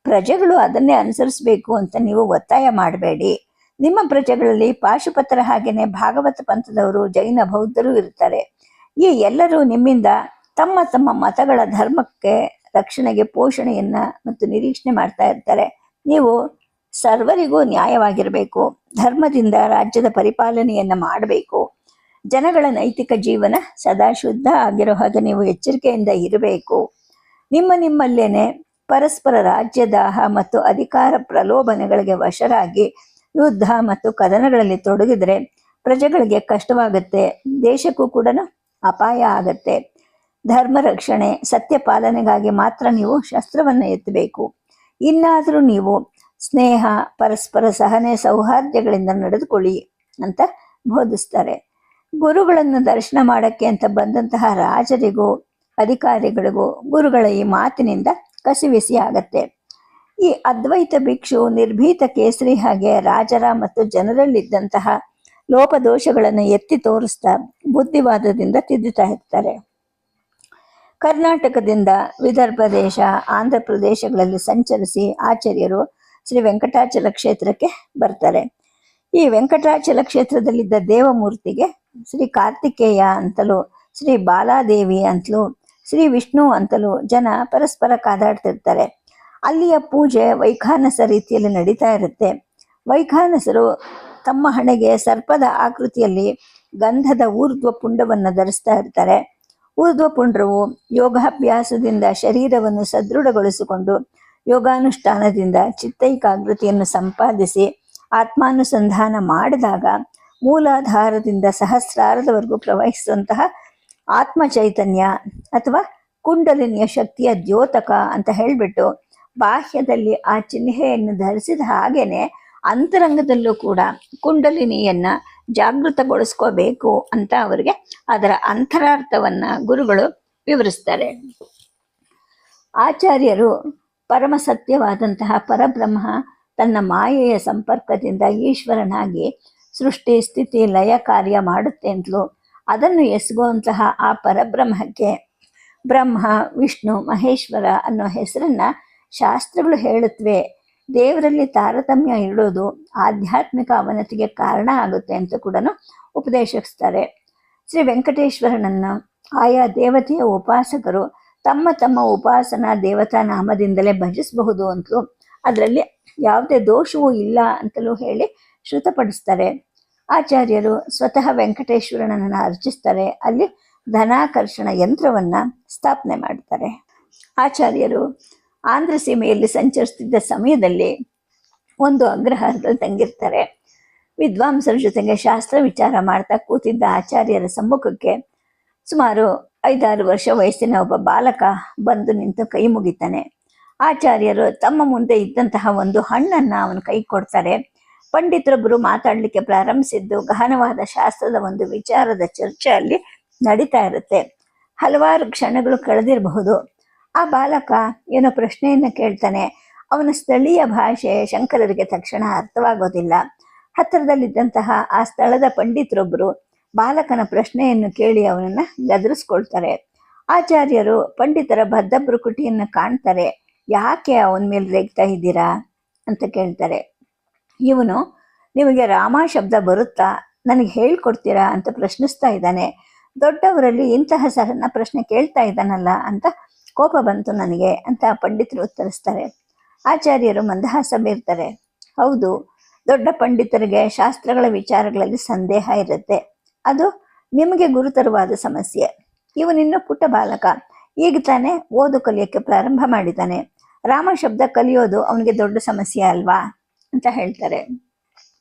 ಪ್ರಜೆಗಳು ಅದನ್ನೇ ಅನುಸರಿಸಬೇಕು ಅಂತ ನೀವು ಒತ್ತಾಯ ಮಾಡಬೇಡಿ. ನಿಮ್ಮ ಪ್ರಜೆಗಳಲ್ಲಿ ಪಾಶುಪತರ ಹಾಗೇನೆ ಭಾಗವತ ಪಂಥದವರು, ಜೈನ, ಬೌದ್ಧರು ಇರ್ತಾರೆ. ಈ ಎಲ್ಲರೂ ನಿಮ್ಮಿಂದ ತಮ್ಮ ತಮ್ಮ ಮತಗಳ ಧರ್ಮಕ್ಕೆ ರಕ್ಷಣೆಗೆ ಪೋಷಣೆಯನ್ನ ಮತ್ತು ನಿರೀಕ್ಷಣೆ ಮಾಡ್ತಾ ಇರ್ತಾರೆ. ನೀವು ಸರ್ವರಿಗೂ ನ್ಯಾಯವಾಗಿರಬೇಕು. ಧರ್ಮದಿಂದ ರಾಜ್ಯದ ಪರಿಪಾಲನೆಯನ್ನ ಮಾಡಬೇಕು. ಜನಗಳ ನೈತಿಕ ಜೀವನ ಸದಾ ಶುದ್ಧ ಆಗಿರೋ ಹಾಗೆ ನೀವು ಎಚ್ಚರಿಕೆಯಿಂದ ಇರಬೇಕು. ನಿಮ್ಮಲ್ಲೇನೆ ಪರಸ್ಪರ ರಾಜ್ಯದಾಹ ಮತ್ತು ಅಧಿಕಾರ ಪ್ರಲೋಭನೆಗಳಿಗೆ ವಶರಾಗಿ ಯುದ್ಧ ಮತ್ತು ಕದನಗಳಲ್ಲಿ ತೊಡಗಿದ್ರೆ ಪ್ರಜೆಗಳಿಗೆ ಕಷ್ಟವಾಗುತ್ತೆ, ದೇಶಕ್ಕೂ ಕೂಡ ಅಪಾಯ ಆಗತ್ತೆ. ಧರ್ಮ ರಕ್ಷಣೆ, ಸತ್ಯ ಪಾಲನೆಗಾಗಿ ಮಾತ್ರ ನೀವು ಶಸ್ತ್ರವನ್ನು ಎತ್ತಬೇಕು. ಇನ್ನಾದರೂ ನೀವು ಸ್ನೇಹ, ಪರಸ್ಪರ ಸಹನೆ, ಸೌಹಾರ್ದಗಳಿಂದ ನಡೆದುಕೊಳ್ಳಿ ಅಂತ ಬೋಧಿಸ್ತಾರೆ. ಗುರುಗಳನ್ನು ದರ್ಶನ ಮಾಡಕ್ಕೆ ಅಂತ ಬಂದಂತಹ ರಾಜರಿಗೂ ಅಧಿಕಾರಿಗಳಿಗೂ ಗುರುಗಳ ಈ ಮಾತಿನಿಂದ ಕಸಿವಿಸಿ ಆಗತ್ತೆ. ಈ ಅದ್ವೈತ ಭಿಕ್ಷು ನಿರ್ಭೀತ ಕೇಸರಿ ಹಾಗೆ ರಾಜರ ಮತ್ತು ಜನರಲ್ಲಿದ್ದಂತಹ ಲೋಪದೋಷಗಳನ್ನು ಎತ್ತಿ ತೋರಿಸ್ತಾ ಬುದ್ಧಿವಾದದಿಂದ ತಿದ್ದುತ್ತಾ ಇರ್ತಾರೆ. ಕರ್ನಾಟಕದಿಂದ ವಿದರ್ಭ ದೇಶ, ಆಂಧ್ರ ಪ್ರದೇಶಗಳಲ್ಲಿ ಸಂಚರಿಸಿ ಆಚಾರ್ಯರು ಶ್ರೀ ವೆಂಕಟಾಚಲ ಕ್ಷೇತ್ರಕ್ಕೆ ಬರ್ತಾರೆ. ಈ ವೆಂಕಟಾಚಲ ಕ್ಷೇತ್ರದಲ್ಲಿದ್ದ ದೇವಮೂರ್ತಿಗೆ ಶ್ರೀ ಕಾರ್ತಿಕೇಯ ಅಂತಲೂ, ಶ್ರೀ ಬಾಲಾದೇವಿ ಅಂತಲೂ, ಶ್ರೀ ವಿಷ್ಣು ಅಂತಲೂ ಜನ ಪರಸ್ಪರ ಕಾದಾಡ್ತಿರ್ತಾರೆ. ಅಲ್ಲಿಯ ಪೂಜೆ ವೈಖಾನಸ ರೀತಿಯಲ್ಲಿ ನಡೀತಾ ಇರುತ್ತೆ. ವೈಖಾನಸರು ತಮ್ಮ ಹಣೆಗೆ ಸರ್ಪದ ಆಕೃತಿಯಲ್ಲಿ ಗಂಧದ ಊರ್ಧ್ವ ಪುಂಡವನ್ನು ಧರಿಸ್ತಾ ಇರ್ತಾರೆ. ಊರ್ಧ್ವ ಪುಂಡ್ರವು ಯೋಗಾಭ್ಯಾಸದಿಂದ ಶರೀರವನ್ನು ಸದೃಢಗೊಳಿಸಿಕೊಂಡು ಯೋಗಾನುಷ್ಠಾನದಿಂದ ಚಿತ್ತೈಕಾಗ್ರತೆಯನ್ನು ಸಂಪಾದಿಸಿ ಆತ್ಮಾನುಸಂಧಾನ ಮಾಡಿದಾಗ ಮೂಲಾಧಾರದಿಂದ ಸಹಸ್ರಾರದವರೆಗೂ ಪ್ರವಹಿಸುವಂತಹ ಆತ್ಮ ಚೈತನ್ಯ ಅಥವಾ ಕುಂಡಲಿನಿಯ ಶಕ್ತಿಯ ದ್ಯೋತಕ ಅಂತ ಹೇಳಿಬಿಟ್ಟು ಬಾಹ್ಯದಲ್ಲಿ ಆ ಚಿಹ್ನೆಯನ್ನು ಧರಿಸಿದ ಹಾಗೇನೆ ಅಂತರಂಗದಲ್ಲೂ ಕೂಡ ಕುಂಡಲಿನಿಯನ್ನ ಜಾಗೃತಗೊಳಿಸ್ಕೋಬೇಕು ಅಂತ ಅವರಿಗೆ ಅದರ ಅಂತರಾರ್ಥವನ್ನ ಗುರುಗಳು ವಿವರಿಸ್ತಾರೆ. ಆಚಾರ್ಯರು ಪರಮ ಸತ್ಯವಾದಂತಹ ಪರಬ್ರಹ್ಮ ತನ್ನ ಮಾಯೆಯ ಸಂಪರ್ಕದಿಂದ ಈಶ್ವರನಾಗಿ ಸೃಷ್ಟಿ ಸ್ಥಿತಿ ಲಯ ಕಾರ್ಯ ಮಾಡುತ್ತೆ ಅಂತಲೂ ಅದನ್ನು ಎಸಗುವಂತಹ ಆ ಪರಬ್ರಹ್ಮಕ್ಕೆ ಬ್ರಹ್ಮ, ವಿಷ್ಣು, ಮಹೇಶ್ವರ ಅನ್ನೋ ಹೆಸರನ್ನ ಶಾಸ್ತ್ರಗಳು ಹೇಳುತ್ತವೆ. ದೇವರಲ್ಲಿ ತಾರತಮ್ಯ ಇಡೋದು ಆಧ್ಯಾತ್ಮಿಕ ಅವನತಿಗೆ ಕಾರಣ ಆಗುತ್ತೆ ಅಂತ ಕೂಡ ಉಪದೇಶಿಸ್ತಾರೆ. ಶ್ರೀ ವೆಂಕಟೇಶ್ವರನನ್ನು ಆಯಾ ದೇವತೆಯ ಉಪಾಸಕರು ತಮ್ಮ ತಮ್ಮ ಉಪಾಸನಾ ದೇವತಾ ನಾಮದಿಂದಲೇ ಭಜಿಸಬಹುದು ಅಂತಲೂ ಅದರಲ್ಲಿ ಯಾವುದೇ ದೋಷವೂ ಇಲ್ಲ ಅಂತಲೂ ಹೇಳಿ ಶ್ರುತಪಡಿಸ್ತಾರೆ. ಆಚಾರ್ಯರು ಸ್ವತಃ ವೆಂಕಟೇಶ್ವರನನ್ನು ಅರ್ಚಿಸ್ತಾರೆ. ಅಲ್ಲಿ ಧನಾಕರ್ಷಣ ಯಂತ್ರವನ್ನು ಸ್ಥಾಪನೆ ಮಾಡ್ತಾರೆ. ಆಚಾರ್ಯರು ಆಂಧ್ರ ಸೀಮೆಯಲ್ಲಿ ಸಂಚರಿಸ್ತಿದ್ದ ಸಮಯದಲ್ಲಿ ಒಂದು ಅಗ್ರಹಾರದಲ್ಲಿ ತಂಗಿರ್ತಾರೆ. ವಿದ್ವಾಂಸರ ಜೊತೆಗೆ ಶಾಸ್ತ್ರ ವಿಚಾರ ಮಾಡ್ತಾ ಕೂತಿದ್ದ ಆಚಾರ್ಯರ ಸಮ್ಮುಖಕ್ಕೆ ಸುಮಾರು 5-6 ವರ್ಷ ವಯಸ್ಸಿನ ಒಬ್ಬ ಬಾಲಕ ಬಂದು ನಿಂತು ಕೈ ಮುಗಿತಾನೆ. ಆಚಾರ್ಯರು ತಮ್ಮ ಮುಂದೆ ಇದ್ದಂತಹ ಒಂದು ಹಣ್ಣನ್ನು ಅವನ ಕೈ ಕೊಡ್ತಾರೆ. ಪಂಡಿತರೊಬ್ಬರು ಮಾತಾಡಲಿಕ್ಕೆ ಪ್ರಾರಂಭಿಸಿದ್ದು ಗಹನವಾದ ಶಾಸ್ತ್ರದ ಒಂದು ವಿಚಾರದ ಚರ್ಚೆ ಅಲ್ಲಿ ನಡೀತಾ ಇರುತ್ತೆ. ಹಲವಾರು ಕ್ಷಣಗಳು ಕಳೆದಿರಬಹುದು. ಆ ಬಾಲಕ ಏನೋ ಪ್ರಶ್ನೆಯನ್ನು ಕೇಳ್ತಾನೆ. ಅವನ ಸ್ಥಳೀಯ ಭಾಷೆ ಶಂಕರರಿಗೆ ತಕ್ಷಣ ಅರ್ಥವಾಗೋದಿಲ್ಲ. ಹತ್ತಿರದಲ್ಲಿದ್ದಂತಹ ಆ ಸ್ಥಳದ ಪಂಡಿತರೊಬ್ಬರು ಬಾಲಕನ ಪ್ರಶ್ನೆಯನ್ನು ಕೇಳಿ ಅವನನ್ನ ಗದರಿಸ್ಕೊಳ್ತಾರೆ. ಆಚಾರ್ಯರು ಪಂಡಿತರ ಬದ್ಧ ಭ್ರುಕುಟಿಯನ್ನು ಕಾಣ್ತಾರೆ. ಯಾಕೆ ಅವನ ಮೇಲೆ ರೇಗ್ತಾ ಇದ್ದೀರಾ ಅಂತ ಕೇಳ್ತಾರೆ. ಇವನು ನಿಮಗೆ ರಾಮ ಶಬ್ದ ಬರುತ್ತಾ, ನನಗೆ ಹೇಳ್ಕೊಡ್ತೀರಾ ಅಂತ ಪ್ರಶ್ನಿಸ್ತಾ ಇದ್ದಾನೆ. ದೊಡ್ಡವರಲ್ಲಿ ಇಂತಹ ಸಣ್ಣ ಪ್ರಶ್ನೆ ಕೇಳ್ತಾ ಇದ್ದಾನಲ್ಲ ಅಂತ ಕೋಪ ಬಂತು ನನಗೆ ಅಂತ ಪಂಡಿತರು ಉತ್ತರಿಸ್ತಾರೆ. ಆಚಾರ್ಯರು ಮಂದಹಾಸ ಬೀರ್ತಾರೆ. ಹೌದು, ದೊಡ್ಡ ಪಂಡಿತರಿಗೆ ಶಾಸ್ತ್ರಗಳ ವಿಚಾರಗಳಲ್ಲಿ ಸಂದೇಹ ಇರುತ್ತೆ. ಅದು ನಿಮಗೆ ಗುರುತರವಾದ ಸಮಸ್ಯೆ. ಇವನಿನ್ನೂ ಪುಟ್ಟ ಬಾಲಕ, ಈಗ ತಾನೇ ಓದು ಕಲಿಯೋಕ್ಕೆ ಪ್ರಾರಂಭ ಮಾಡಿದ್ದಾನೆ. ರಾಮ ಶಬ್ದ ಕಲಿಯೋದು ಅವನಿಗೆ ದೊಡ್ಡ ಸಮಸ್ಯೆ ಅಲ್ವಾ ಅಂತ ಹೇಳ್ತಾರೆ.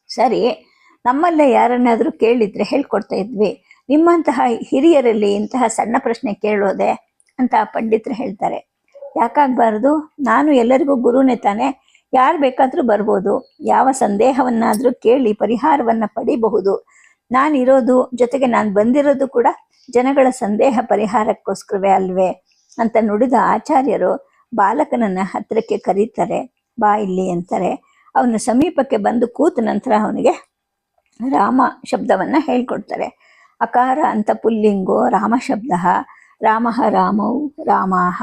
ಸರಿ, ನಮ್ಮಲ್ಲೇ ಯಾರನ್ನಾದರೂ ಕೇಳಿದ್ರೆ ಹೇಳ್ಕೊಡ್ತಾ ಇದ್ವಿ. ನಿಮ್ಮಂತಹ ಹಿರಿಯರಲ್ಲಿ ಇಂತಹ ಸಣ್ಣ ಪ್ರಶ್ನೆ ಕೇಳೋದೆ ಅಂತ ಪಂಡಿತರು ಹೇಳ್ತಾರೆ. ಯಾಕಾಗಬಾರ್ದು? ನಾನು ಎಲ್ಲರಿಗೂ ಗುರುನೇ ತಾನೆ. ಯಾರು ಬೇಕಾದರೂ ಬರ್ಬೋದು. ಯಾವ ಸಂದೇಹವನ್ನಾದರೂ ಕೇಳಿ ಪರಿಹಾರವನ್ನು ಪಡಿಬಹುದು. ನಾನಿರೋದು, ಜೊತೆಗೆ ನಾನು ಬಂದಿರೋದು ಕೂಡ ಜನಗಳ ಸಂದೇಹ ಪರಿಹಾರಕ್ಕೋಸ್ಕರವೇ ಅಲ್ವೇ ಅಂತ ನುಡಿದ ಆಚಾರ್ಯರು ಬಾಲಕನನ್ನ ಹತ್ತಿರಕ್ಕೆ ಕರೀತಾರೆ. ಬಾ ಇಲ್ಲಿ ಅಂತಾರೆ. ಅವನ ಸಮೀಪಕ್ಕೆ ಬಂದು ಕೂತ ನಂತರ ಅವನಿಗೆ ರಾಮ ಶಬ್ದವನ್ನು ಹೇಳ್ಕೊಡ್ತಾರೆ. ಅಕಾರ ಅಂತ ಪುಲ್ಲಿಂಗೋ ರಾಮ ಶಬ್ದ, ರಾಮ ರಾಮೌ ರಾಮಾಹ,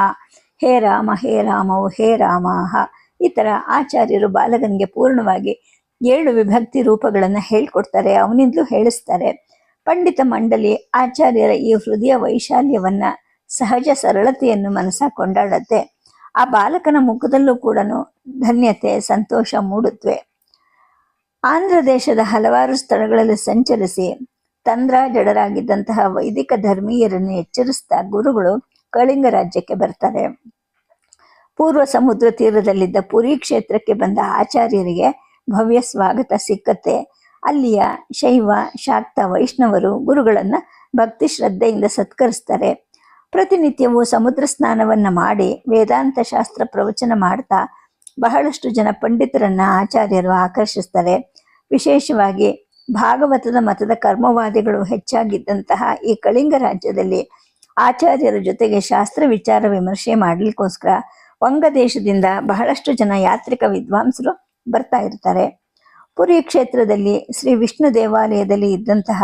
ಹೇ ರಾಮ ಹೇ ರಾಮೌ ಹೇ ರಾಮಾಹ. ಈ ಥರ ಆಚಾರ್ಯರು ಬಾಲಕನಿಗೆ ಪೂರ್ಣವಾಗಿ 7 ವಿಭಕ್ತಿ ರೂಪಗಳನ್ನು ಹೇಳ್ಕೊಡ್ತಾರೆ. ಅವನಿಂದಲೂ ಹೇಳಿಸ್ತಾರೆ. ಪಂಡಿತ ಮಂಡಲಿ ಆಚಾರ್ಯರ ಈ ಹೃದಯ ವೈಶಾಲ್ಯವನ್ನ, ಸಹಜ ಸರಳತೆಯನ್ನು ಮನಸ್ಸ ಕೊಂಡಾಡತ್ತೆ. ಆ ಬಾಲಕನ ಮುಖದಲ್ಲೂ ಕೂಡ ಧನ್ಯತೆ, ಸಂತೋಷ ಮೂಡುತ್ತವೆ. ಆಂಧ್ರ ದೇಶದ ಹಲವಾರು ಸ್ಥಳಗಳಲ್ಲಿ ಸಂಚರಿಸಿ ತಂದ್ರಾಜಡರಾಗಿದ್ದಂತಹ ವೈದಿಕ ಧರ್ಮೀಯರನ್ನು ಎಚ್ಚರಿಸಿದ ಗುರುಗಳು ಕಳಿಂಗ ರಾಜ್ಯಕ್ಕೆ ಬರ್ತಾರೆ. ಪೂರ್ವ ಸಮುದ್ರ ತೀರದಲ್ಲಿದ್ದ ಪುರಿ ಕ್ಷೇತ್ರಕ್ಕೆ ಬಂದ ಆಚಾರ್ಯರಿಗೆ ಭವ್ಯ ಸ್ವಾಗತ ಸಿಕ್ಕತ್ತೆ. ಅಲ್ಲಿಯ ಶೈವ ಶಾಕ್ತ ವೈಷ್ಣವರು ಗುರುಗಳನ್ನು ಭಕ್ತಿ ಶ್ರದ್ಧೆಯಿಂದ ಸತ್ಕರಿಸ್ತಾರೆ. ಪ್ರತಿನಿತ್ಯವೂ ಸಮುದ್ರ ಸ್ನಾನವನ್ನು ಮಾಡಿ ವೇದಾಂತ ಶಾಸ್ತ್ರ ಪ್ರವಚನ ಮಾಡ್ತಾ ಬಹಳಷ್ಟು ಜನ ಪಂಡಿತರನ್ನ ಆಚಾರ್ಯರು ಆಕರ್ಷಿಸ್ತಾರೆ. ವಿಶೇಷವಾಗಿ ಭಾಗವತದ ಮತದ ಕರ್ಮವಾದಿಗಳು ಹೆಚ್ಚಾಗಿದ್ದಂತಹ ಈ ಕಳಿಂಗ ರಾಜ್ಯದಲ್ಲಿ ಆಚಾರ್ಯರ ಜೊತೆಗೆ ಶಾಸ್ತ್ರ ವಿಚಾರ ವಿಮರ್ಶೆ ಮಾಡಲಿಕ್ಕೋಸ್ಕರ ವಂಗ ದೇಶದಿಂದ ಬಹಳಷ್ಟು ಜನ ಯಾತ್ರಿಕ ವಿದ್ವಾಂಸರು ಬರ್ತಾ ಇರ್ತಾರೆ. ಪುರಿ ಕ್ಷೇತ್ರದಲ್ಲಿ ಶ್ರೀ ವಿಷ್ಣು ದೇವಾಲಯದಲ್ಲಿ ಇದ್ದಂತಹ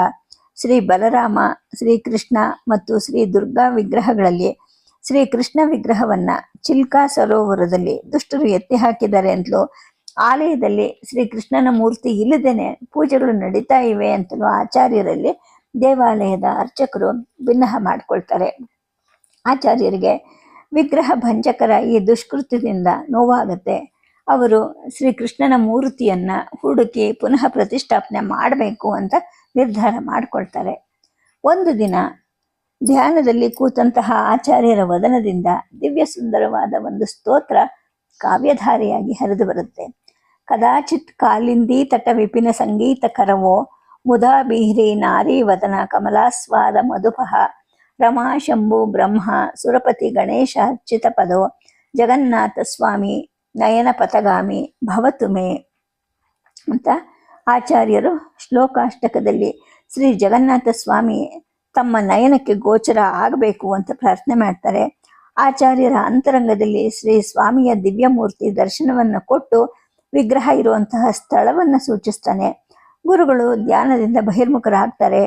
ಶ್ರೀ ಬಲರಾಮ, ಶ್ರೀ ಕೃಷ್ಣ ಮತ್ತು ಶ್ರೀ ದುರ್ಗಾ ವಿಗ್ರಹಗಳಲ್ಲಿ ಶ್ರೀ ಕೃಷ್ಣ ವಿಗ್ರಹವನ್ನ ಚಿಲ್ಕಾ ಸರೋವರದಲ್ಲಿ ದುಷ್ಟರು ಎತ್ತಿ ಹಾಕಿದ್ದಾರೆ ಅಂತಲೂ, ಆಲಯದಲ್ಲಿ ಶ್ರೀ ಕೃಷ್ಣನ ಮೂರ್ತಿ ಇಲ್ಲದೇನೆ ಪೂಜೆಗಳು ನಡೀತಾ ಇವೆ ಅಂತಲೂ ಆಚಾರ್ಯರಲ್ಲಿ ದೇವಾಲಯದ ಅರ್ಚಕರು ಭಿನ್ನಹ ಮಾಡ್ಕೊಳ್ತಾರೆ. ಆಚಾರ್ಯರಿಗೆ ವಿಗ್ರಹ ಭಂಜಕರ ಈ ದುಷ್ಕೃತ್ಯದಿಂದ ನೋವಾಗತ್ತೆ. ಅವರು ಶ್ರೀಕೃಷ್ಣನ ಮೂರ್ತಿಯನ್ನ ಹುಡುಕಿ ಪುನಃ ಪ್ರತಿಷ್ಠಾಪನೆ ಮಾಡಬೇಕು ಅಂತ ನಿರ್ಧಾರ ಮಾಡಿಕೊಳ್ತಾರೆ. ಒಂದು ದಿನ ಧ್ಯಾನದಲ್ಲಿ ಕೂತಂತಹ ಆಚಾರ್ಯರ ವದನದಿಂದ ದಿವ್ಯ ಸುಂದರವಾದ ಒಂದು ಸ್ತೋತ್ರ ಕಾವ್ಯಧಾರೆಯಾಗಿ ಹರಿದು ಬರುತ್ತೆ. ಕದಾಚಿತ್ ಕಾಲಿಂದಿ ತಟ ವಿಪಿನ ಸಂಗೀತ ಕರವೋ ಮುದಾ ಬೀಹ್ರಿ ನಾರಿ ವದನ ಕಮಲಾಸ್ವಾದ ಮಧುಪಃ ರಮಾ ಶಂಭು ಬ್ರಹ್ಮ ಸುರಪತಿ ಗಣೇಶ ಅರ್ಚಿತ ಪದೋ ಜಗನ್ನಾಥ ಸ್ವಾಮಿ ನಯನ ಪಥಗಾಮಿ ಭವತು ಮೇ ಅಂತ ಆಚಾರ್ಯರು ಶ್ಲೋಕಾಷ್ಟಕದಲ್ಲಿ ಶ್ರೀ ಜಗನ್ನಾಥ ಸ್ವಾಮಿ ತಮ್ಮ ನಯನಕ್ಕೆ ಗೋಚರ ಆಗಬೇಕು ಅಂತ ಪ್ರಾರ್ಥನೆ ಮಾಡ್ತಾರೆ. ಆಚಾರ್ಯರ ಅಂತರಂಗದಲ್ಲಿ ಶ್ರೀ ಸ್ವಾಮಿಯ ದಿವ್ಯಮೂರ್ತಿ ದರ್ಶನವನ್ನು ಕೊಟ್ಟು ವಿಗ್ರಹ ಇರುವಂತಹ ಸ್ಥಳವನ್ನು ಸೂಚಿಸ್ತಾನೆ. ಗುರುಗಳು ಧ್ಯಾನದಿಂದ ಬಹಿರ್ಮುಖರಾಗ್ತಾರೆ.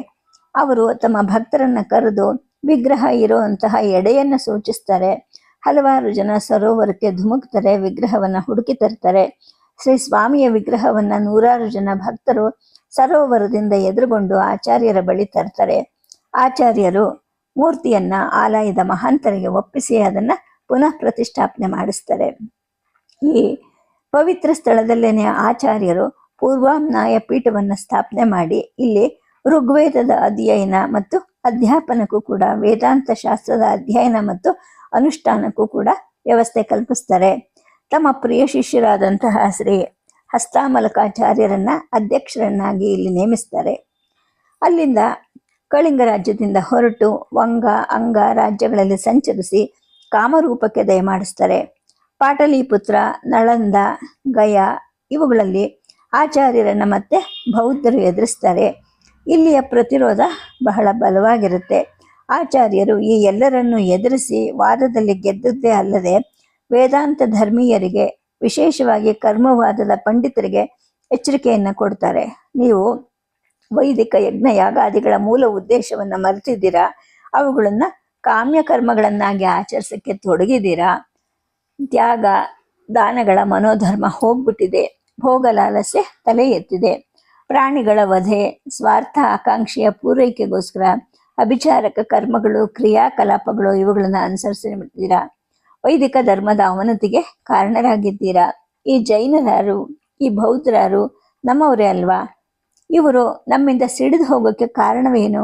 ಅವರು ತಮ್ಮ ಭಕ್ತರನ್ನ ಕರೆದು ವಿಗ್ರಹ ಇರುವಂತಹ ಎಡೆಯನ್ನು ಸೂಚಿಸ್ತಾರೆ. ಹಲವಾರು ಜನ ಸರೋವರಕ್ಕೆ ಧುಮುಕ್ತಾರೆ, ವಿಗ್ರಹವನ್ನ ಹುಡುಕಿ ತರ್ತಾರೆ. ಶ್ರೀ ಸ್ವಾಮಿಯ ವಿಗ್ರಹವನ್ನ ನೂರಾರು ಜನ ಭಕ್ತರು ಸರೋವರದಿಂದ ಎದುರುಗೊಂಡು ಆಚಾರ್ಯರ ಬಳಿ ತರ್ತಾರೆ. ಆಚಾರ್ಯರು ಮೂರ್ತಿಯನ್ನ ಆಲಯದ ಮಹಾಂತರಿಗೆ ಒಪ್ಪಿಸಿ ಅದನ್ನ ಪುನಃ ಪ್ರತಿಷ್ಠಾಪನೆ ಮಾಡಿಸ್ತಾರೆ. ಈ ಪವಿತ್ರ ಸ್ಥಳದಲ್ಲೇನೆ ಆಚಾರ್ಯರು ಪೂರ್ವಾಮ್ನಾಯ ಪೀಠವನ್ನು ಸ್ಥಾಪನೆ ಮಾಡಿ ಇಲ್ಲಿ ಋಗ್ವೇದದ ಅಧ್ಯಯನ ಮತ್ತು ಅಧ್ಯಾಪನಕ್ಕೂ ಕೂಡ, ವೇದಾಂತ ಶಾಸ್ತ್ರದ ಅಧ್ಯಯನ ಮತ್ತು ಅನುಷ್ಠಾನಕ್ಕೂ ಕೂಡ ವ್ಯವಸ್ಥೆ ಕಲ್ಪಿಸ್ತಾರೆ. ತಮ್ಮ ಪ್ರಿಯ ಶಿಷ್ಯರಾದಂತಹ ಶ್ರೀ ಹಸ್ತಾಮಲಕಾಚಾರ್ಯರನ್ನ ಅಧ್ಯಕ್ಷರನ್ನಾಗಿ ಇಲ್ಲಿ ನೇಮಿಸ್ತಾರೆ. ಅಲ್ಲಿಂದ ಕಳಿಂಗ ರಾಜ್ಯದಿಂದ ಹೊರಟು ವಂಗ, ಅಂಗ ರಾಜ್ಯಗಳಲ್ಲಿ ಸಂಚರಿಸಿ ಕಾಮರೂಪಕ್ಕೆ ದಯಮಾಡಿಸ್ತಾರೆ. ಪಾಟಲಿಪುತ್ರ, ನಳಂದ, ಗಯಾ ಇವುಗಳಲ್ಲಿ ಆಚಾರ್ಯರನ್ನ ಮತ್ತೆ ಬೌದ್ಧರು ಎದುರಿಸ್ತಾರೆ. ಇಲ್ಲಿಯ ಪ್ರತಿರೋಧ ಬಹಳ ಬಲವಾಗಿರುತ್ತೆ. ಆಚಾರ್ಯರು ಈ ಎಲ್ಲರನ್ನು ಎದುರಿಸಿ ವಾದದಲ್ಲಿ ಗೆದ್ದದ್ದೇ ಅಲ್ಲದೆ ವೇದಾಂತ ಧರ್ಮೀಯರಿಗೆ, ವಿಶೇಷವಾಗಿ ಕರ್ಮವಾದದ ಪಂಡಿತರಿಗೆ ಎಚ್ಚರಿಕೆಯನ್ನು ಕೊಡ್ತಾರೆ. ನೀವು ವೈದಿಕ ಯಜ್ಞ ಯಾಗಾದಿಗಳ ಮೂಲ ಉದ್ದೇಶವನ್ನು ಮರೆತಿದ್ದೀರಾ, ಅವುಗಳನ್ನ ಕಾಮ್ಯ ಕರ್ಮಗಳನ್ನಾಗಿ ಆಚರಿಸಕ್ಕೆ ತೊಡಗಿದ್ದೀರಾ. ತ್ಯಾಗ ದಾನಗಳ ಮನೋಧರ್ಮ ಹೋಗ್ಬಿಟ್ಟಿದೆ, ಭೋಗಲಾಲಸೆ ತಲೆ ಎತ್ತಿದೆ. ಪ್ರಾಣಿಗಳ ವಧೆ, ಸ್ವಾರ್ಥ ಆಕಾಂಕ್ಷೆಯ ಪೂರೈಕೆಗೋಸ್ಕರ ಅಭಿಚಾರಕ ಕರ್ಮಗಳು, ಕ್ರಿಯಾಕಲಾಪಗಳು ಇವುಗಳನ್ನು ಅನುಸರಿಸಿದ್ದೀರಾ. ವೈದಿಕ ಧರ್ಮದ ಅವನತಿಗೆ ಕಾರಣರಾಗಿದ್ದೀರಾ. ಈ ಜೈನರಾರು, ಈ ಬೌದ್ಧರಾರು ನಮ್ಮವರೇ ಅಲ್ವಾ? ಇವರು ನಮ್ಮಿಂದ ಸಿಡಿದು ಹೋಗೋಕ್ಕೆ ಕಾರಣವೇನು?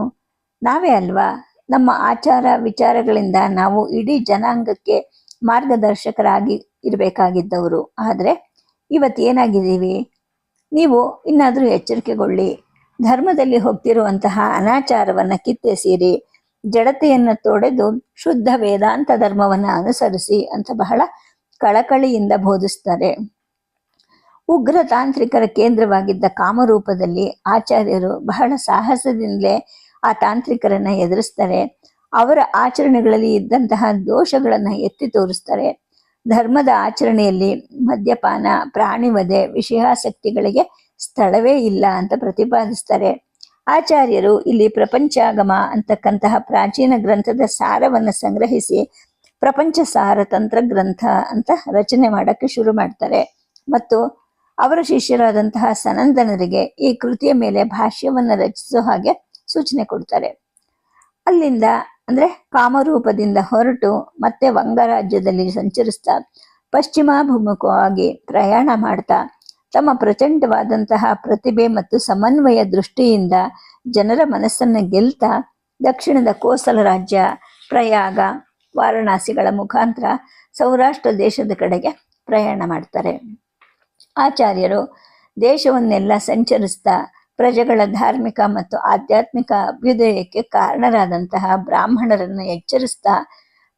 ನಾವೇ ಅಲ್ವಾ? ನಮ್ಮ ಆಚಾರ ವಿಚಾರಗಳಿಂದ ನಾವು ಇಡೀ ಜನಾಂಗಕ್ಕೆ ಮಾರ್ಗದರ್ಶಕರಾಗಿ ಇರಬೇಕಾಗಿದ್ದವರು. ಆದರೆ ಇವತ್ತೇನಾಗಿದ್ದೀವಿ? ನೀವು ಇನ್ನಾದರೂ ಎಚ್ಚರಿಕೆಗೊಳ್ಳಿ. ಧರ್ಮದಲ್ಲಿ ಹೋಗ್ತಿರುವಂತಹ ಅನಾಚಾರವನ್ನು ಕಿತ್ತೆಸೀರಿ, ಜಡತೆಯನ್ನು ತೊಡೆದು ಶುದ್ಧ ವೇದಾಂತ ಧರ್ಮವನ್ನು ಅನುಸರಿಸಿ ಅಂತ ಬಹಳ ಕಳಕಳಿಯಿಂದ ಬೋಧಿಸ್ತಾರೆ. ಉಗ್ರ ತಾಂತ್ರಿಕರ ಕೇಂದ್ರವಾಗಿದ್ದ ಕಾಮರೂಪದಲ್ಲಿ ಆಚಾರ್ಯರು ಬಹಳ ಸಾಹಸದಿಂದಲೇ ಆ ತಾಂತ್ರಿಕರನ್ನ ಎದುರಿಸ್ತಾರೆ. ಅವರ ಆಚರಣೆಗಳಲ್ಲಿ ಇದ್ದಂತಹ ದೋಷಗಳನ್ನು ಎತ್ತಿ ತೋರಿಸ್ತಾರೆ. ಧರ್ಮದ ಆಚರಣೆಯಲ್ಲಿ ಮದ್ಯಪಾನ, ಪ್ರಾಣಿವಧೆ, ವಿಷಯಾಸಕ್ತಿಗಳಿಗೆ ಸ್ಥಳವೇ ಇಲ್ಲ ಅಂತ ಪ್ರತಿಪಾದಿಸ್ತಾರೆ. ಆಚಾರ್ಯರು ಇಲ್ಲಿ ಪ್ರಪಂಚಾಗಮ ಅಂತಕ್ಕಂತಹ ಪ್ರಾಚೀನ ಗ್ರಂಥದ ಸಾರವನ್ನು ಸಂಗ್ರಹಿಸಿ ಪ್ರಪಂಚ ಸಾರ ತಂತ್ರ ಗ್ರಂಥ ಅಂತ ರಚನೆ ಮಾಡಕ್ಕೆ ಶುರು ಮಾಡ್ತಾರೆ. ಮತ್ತು ಅವರ ಶಿಷ್ಯರಾದಂತಹ ಸನಂದನರಿಗೆ ಈ ಕೃತಿಯ ಮೇಲೆ ಭಾಷ್ಯವನ್ನು ರಚಿಸೋ ಹಾಗೆ ಸೂಚನೆ ಕೊಡ್ತಾರೆ. ಅಲ್ಲಿಂದ ಅಂದ್ರೆ ಕಾಮರೂಪದಿಂದ ಹೊರಟು ಮತ್ತೆ ವಂಗರಾಜ್ಯದಲ್ಲಿ ಸಂಚರಿಸ್ತಾ ಪಶ್ಚಿಮಾಭಿಮುಖವಾಗಿ ಪ್ರಯಾಣ ಮಾಡ್ತಾ ತಮ್ಮ ಪ್ರಚಂಡವಾದಂತಹ ಪ್ರತಿಭೆ ಮತ್ತು ಸಮನ್ವಯ ದೃಷ್ಟಿಯಿಂದ ಜನರ ಮನಸ್ಸನ್ನು ಗೆಲ್ತಾ ದಕ್ಷಿಣದ ಕೋಸಲ ರಾಜ್ಯ, ಪ್ರಯಾಗ, ವಾರಣಾಸಿಗಳ ಮುಖಾಂತರ ಸೌರಾಷ್ಟ್ರ ದೇಶದ ಕಡೆಗೆ ಪ್ರಯಾಣ ಮಾಡ್ತಾರೆ. ಆಚಾರ್ಯರು ದೇಶವನ್ನೆಲ್ಲ ಸಂಚರಿಸ್ತಾ ಪ್ರಜೆಗಳ ಧಾರ್ಮಿಕ ಮತ್ತು ಆಧ್ಯಾತ್ಮಿಕ ಅಭ್ಯುದಯಕ್ಕೆ ಕಾರಣರಾದಂತಹ ಬ್ರಾಹ್ಮಣರನ್ನು ಎಚ್ಚರಿಸ್ತಾ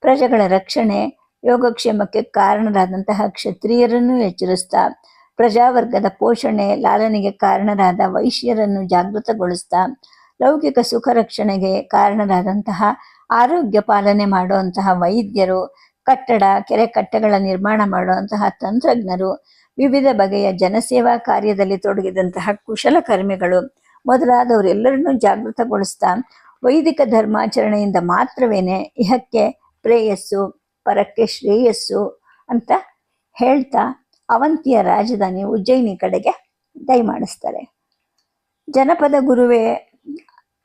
ಪ್ರಜೆಗಳ ರಕ್ಷಣೆ ಯೋಗಕ್ಷೇಮಕ್ಕೆ ಕಾರಣರಾದಂತಹ ಕ್ಷತ್ರಿಯರನ್ನು ಎಚ್ಚರಿಸ್ತಾ ಪ್ರಜಾವರ್ಗದ ಪೋಷಣೆ ಲಾಲನೆಗೆ ಕಾರಣರಾದ ವೈಶ್ಯರನ್ನು ಜಾಗೃತಗೊಳಿಸ್ತಾ ಲೌಕಿಕ ಸುಖ ರಕ್ಷಣೆಗೆ ಕಾರಣರಾದಂತಹ ಆರೋಗ್ಯ ಪಾಲನೆ ಮಾಡುವಂತಹ ವೈದ್ಯರು, ಕಟ್ಟಡ ಕೆರೆ ಕಟ್ಟೆಗಳ ನಿರ್ಮಾಣ ಮಾಡುವಂತಹ ತಂತ್ರಜ್ಞರು, ವಿವಿಧ ಬಗೆಯ ಜನಸೇವಾ ಕಾರ್ಯದಲ್ಲಿ ತೊಡಗಿದಂತಹ ಕುಶಲಕರ್ಮಿಗಳು ಮೊದಲಾದವರೆಲ್ಲರನ್ನೂ ಜಾಗೃತಗೊಳಿಸ್ತಾ ವೈದಿಕ ಧರ್ಮಾಚರಣೆಯಿಂದ ಮಾತ್ರವೇನೆ ಇಹಕ್ಕೆ ಪ್ರೇಯಸ್ಸು ಪರಕ್ಕೆ ಶ್ರೇಯಸ್ಸು ಅಂತ ಹೇಳ್ತಾ ಅವಂತಿಯ ರಾಜಧಾನಿ ಉಜ್ಜಯಿನಿ ಕಡೆಗೆ ದಯಮಾಡಿಸ್ತಾರೆ. ಜನಪದ ಗುರುವೇ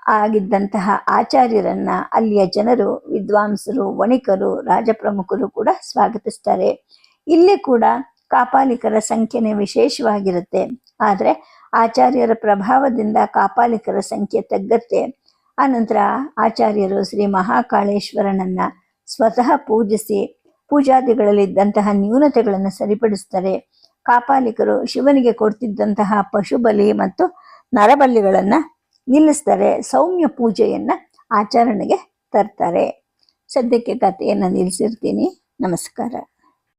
ಆಗಿದ್ದಂತಹ ಆಚಾರ್ಯರನ್ನ ಅಲ್ಲಿಯ ಜನರು, ವಿದ್ವಾಂಸರು, ವಣಿಕರು, ರಾಜಪ್ರಮುಖರು ಕೂಡ ಸ್ವಾಗತಿಸ್ತಾರೆ. ಇಲ್ಲಿ ಕೂಡ ಕಾಪಾಲಿಕರ ಸಂಖ್ಯೆನೇ ವಿಶೇಷವಾಗಿರುತ್ತೆ. ಆದರೆ ಆಚಾರ್ಯರ ಪ್ರಭಾವದಿಂದ ಕಾಪಾಲಿಕರ ಸಂಖ್ಯೆ ತಗ್ಗತ್ತೆ. ಆನಂತರ ಆಚಾರ್ಯರು ಶ್ರೀ ಮಹಾಕಾಳೇಶ್ವರನನ್ನ ಸ್ವತಃ ಪೂಜಿಸಿ ಪೂಜಾದಿಗಳಲ್ಲಿದ್ದಂತಹ ನ್ಯೂನತೆಗಳನ್ನು ಸರಿಪಡಿಸ್ತಾರೆ. ಕಾಪಾಲಿಕರು ಶಿವನಿಗೆ ಕೊಡ್ತಿದ್ದಂತಹ ಪಶುಬಲಿ ಮತ್ತು ನರಬಲಿಗಳನ್ನು ನಿಲ್ಲಿಸ್ತಾರೆ. ಸೌಮ್ಯ ಪೂಜೆಯನ್ನು ಆಚರಣೆಗೆ ತರ್ತಾರೆ. ಸದ್ಯಕ್ಕೆ ಕಥೆಯನ್ನು ನಿಲ್ಲಿಸಿರ್ತೀನಿ. ನಮಸ್ಕಾರ.